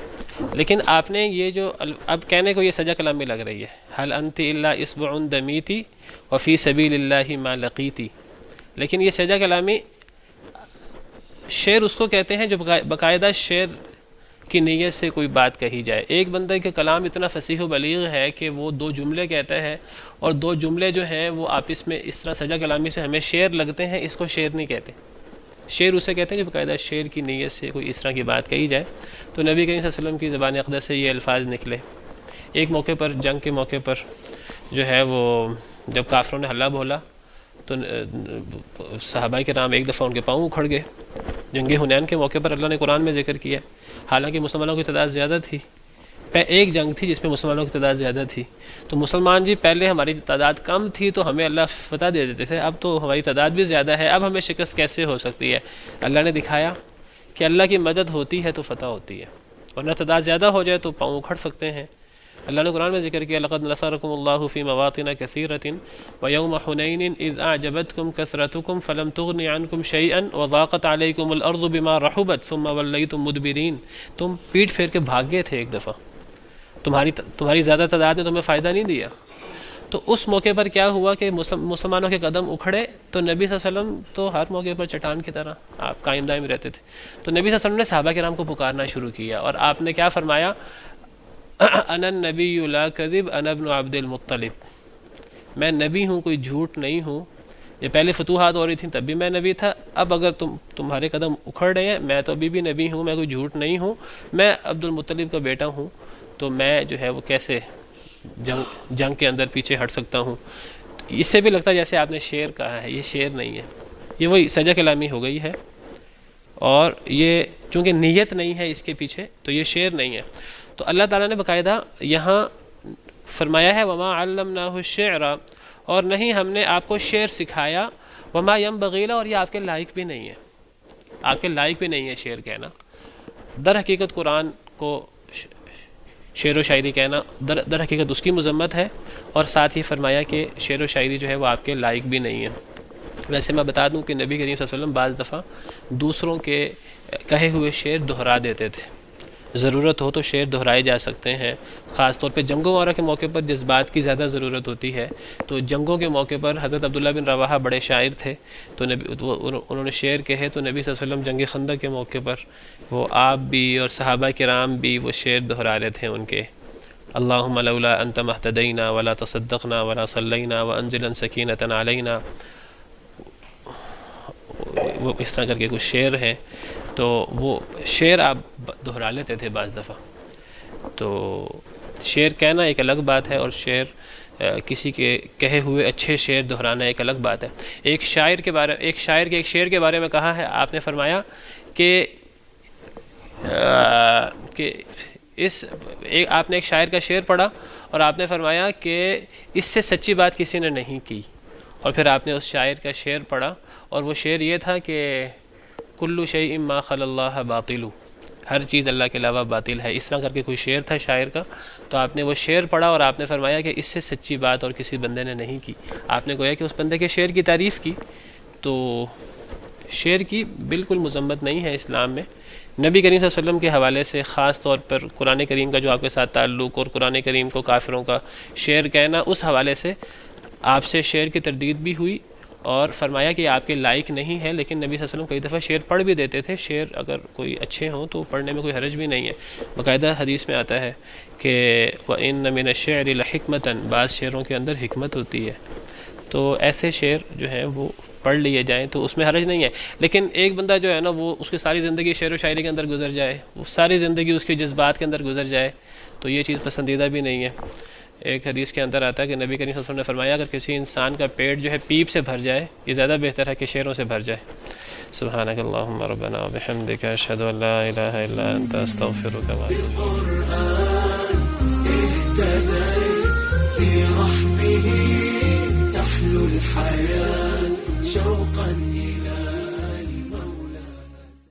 لیکن آپ نے یہ جو اب کہنے کو یہ سجا کلامی لگ رہی ہے، هل انت الا اصبع دمیتی وفی سبیل اللہ ما لقیتی، لیکن یہ سجا کلامی شعر اس کو کہتے ہیں جو باقاعدہ شعر کی نیت سے کوئی بات کہی جائے. ایک بندے کا کلام اتنا فصیح و بلیغ ہے کہ وہ دو جملے کہتا ہے اور دو جملے جو ہیں وہ آپس میں اس طرح سجا کلامی سے ہمیں شعر لگتے ہیں، اس کو شعر نہیں کہتے. شعر اسے کہتے ہیں جو باقاعدہ شعر کی نیت سے کوئی اس طرح کی بات کہی جائے. تو نبی کریم صلی اللہ علیہ وسلم کی زبان اقدس سے یہ الفاظ نکلے. ایک موقع پر، جنگ کے موقع پر جو ہے وہ جب کافروں نے حلہ بولا تو صحابہ کرام ایک دفعہ ان کے پاؤں اکھڑ گئے. جنگ حنین کے موقع پر اللہ نے قرآن میں ذکر کیا، حالانکہ مسلمانوں کی تعداد زیادہ تھی، ایک جنگ تھی جس میں مسلمانوں کی تعداد زیادہ تھی. تو مسلمان جی پہلے ہماری تعداد کم تھی تو ہمیں اللہ فتح دے دیتے تھے، اب تو ہماری تعداد بھی زیادہ ہے، اب ہمیں شکست کیسے ہو سکتی ہے؟ اللہ نے دکھایا کہ اللہ کی مدد ہوتی ہے تو فتح ہوتی ہے، ورنہ تعداد زیادہ ہو جائے تو پاؤں اکھڑ سکتے ہیں. اللہ نے قرآن میں ذکر کیا، لقد نصرکم اللہ فی مواطن کثیرۃ ویوم حنین اذ اعجبتکم کثرتکم فلم تغن عنکم شیئا وضاقت علیکم الارض بما رحبت ثم ولیتم مدبرین. تم پیٹ پھیر کے بھاگ گئے تھے ایک دفعہ، تمہاری زیادہ تعداد نے تمہیں فائدہ نہیں دیا. تو اس موقع پر کیا ہوا کہ مسلمانوں کے قدم اکھڑے تو نبی صلی اللہ علیہ وسلم تو ہر موقع پر چٹان کی طرح آپ قائم دائم رہتے تھے. تو نبی صلی اللہ علیہ وسلم نے صحابہ کرام کو پکارنا شروع کیا اور آپ نے کیا فرمایا، انا النبی لا کذب انا ابن عبد المطلب، میں نبی ہوں، کوئی جھوٹ نہیں ہوں. یہ پہلے فتوحات ہو رہی تھیں تب بھی میں نبی تھا، اب اگر تمہارے قدم اکھڑ رہے ہیں میں تو ابھی بھی نبی ہوں، میں کوئی جھوٹ نہیں ہوں، میں عبد المطلب کا بیٹا ہوں. تو میں جو ہے وہ کیسے جنگ کے اندر پیچھے ہٹ سکتا ہوں؟ اس سے بھی لگتا ہے جیسے آپ نے شعر کہا ہے، یہ شعر نہیں ہے، یہ وہی سجا کلامی ہو گئی ہے. اور یہ چونکہ نیت نہیں ہے اس کے پیچھے تو یہ شعر نہیں ہے. تو اللہ تعالیٰ نے باقاعدہ یہاں فرمایا ہے وما علمناہ الشعر، اور نہیں ہم نے آپ کو شعر سکھایا، وما ينبغي له، اور یہ آپ کے لائق بھی نہیں ہے، آپ کے لائق بھی نہیں ہے شعر کہنا۔ در حقیقت قرآن کو شعر و شاعری کہنا در حقیقت اس کی مذمت ہے، اور ساتھ ہی فرمایا کہ شعر و شاعری جو ہے وہ آپ کے لائق بھی نہیں ہے۔ ویسے میں بتا دوں کہ نبی کریم صلی اللہ علیہ وسلم بعض دفعہ دوسروں کے کہے ہوئے شعر دہرا دیتے تھے، ضرورت ہو تو شعر دہرائے جا سکتے ہیں، خاص طور پہ جنگوں وغیرہ کے موقع پر جس بات کی زیادہ ضرورت ہوتی ہے، تو جنگوں کے موقع پر حضرت عبداللہ بن رواحہ بڑے شاعر تھے، تو انہوں نے شعر کہے تو نبی صلی اللہ علیہ وسلم جنگ خندق کے موقع پر وہ آپ بھی اور صحابہ کرام بھی وہ شعر دہرا رہے تھے ان کے، اللہم لولا انت مہتدینا ولا تصدقنا ولا صلینا وانزلا سکینۃ علینا، وہ اس طرح کر کے کچھ شعر ہیں، تو وہ شعر آپ دہرا لیتے تھے بعض دفعہ۔ تو شعر کہنا ایک الگ بات ہے، اور شعر کسی کے کہے ہوئے اچھے شعر دہرانا ایک الگ بات ہے۔ ایک شاعر کے ایک شعر کے بارے میں کہا ہے، آپ نے فرمایا کہ آپ نے ایک شاعر کا شعر پڑھا اور آپ نے فرمایا کہ اس سے سچی بات کسی نے نہیں کی، اور پھر آپ نے اس شاعر کا شعر پڑھا اور وہ شعر یہ تھا کہ کل شیء ما خلی اللہ باطل، ہر چیز اللہ کے علاوہ باطل ہے، اس طرح کر کے کوئی شعر تھا شاعر کا، تو آپ نے وہ شعر پڑھا اور آپ نے فرمایا کہ اس سے سچی بات اور کسی بندے نے نہیں کی۔ آپ نے گویا کہ اس بندے کے شعر کی تعریف کی، تو شعر کی بالکل مذمت نہیں ہے اسلام میں۔ نبی کریم صلی اللہ علیہ وسلم کے حوالے سے خاص طور پر قرآن کریم کا جو آپ کے ساتھ تعلق اور قرآن کریم کو کافروں کا شعر کہنا، اس حوالے سے آپ سے شعر کی تردید بھی ہوئی اور فرمایا کہ آپ کے لائق نہیں ہے، لیکن نبی صلی اللہ علیہ وسلم کئی دفعہ شعر پڑھ بھی دیتے تھے، شعر اگر کوئی اچھے ہوں تو پڑھنے میں کوئی حرج بھی نہیں ہے۔ باقاعدہ حدیث میں آتا ہے کہ وَإِنَّ مِنَ الشِّعْرِ لَحِکْمَةً، بعض شعروں کے اندر حکمت ہوتی ہے، تو ایسے شعر جو ہیں وہ پڑھ لیے جائیں تو اس میں حرج نہیں ہے۔ لیکن ایک بندہ جو ہے نا، وہ اس کی ساری زندگی شعر و شاعری کے اندر گزر جائے، وہ ساری زندگی اس کے جذبات کے اندر گزر جائے، تو یہ چیز پسندیدہ بھی نہیں ہے۔ ایک حدیث کے اندر آتا ہے کہ نبی کریم صلی اللہ علیہ وسلم نے فرمایا اگر کسی انسان کا پیٹ جو ہے پیپ سے بھر جائے، یہ زیادہ بہتر ہے کہ شعروں سے بھر جائے۔ سبحانک اللہم ربنا وبحمدک، اشہد ان لا الہ الا انت، استغفرک و اتوب تحلو الحياة شوقا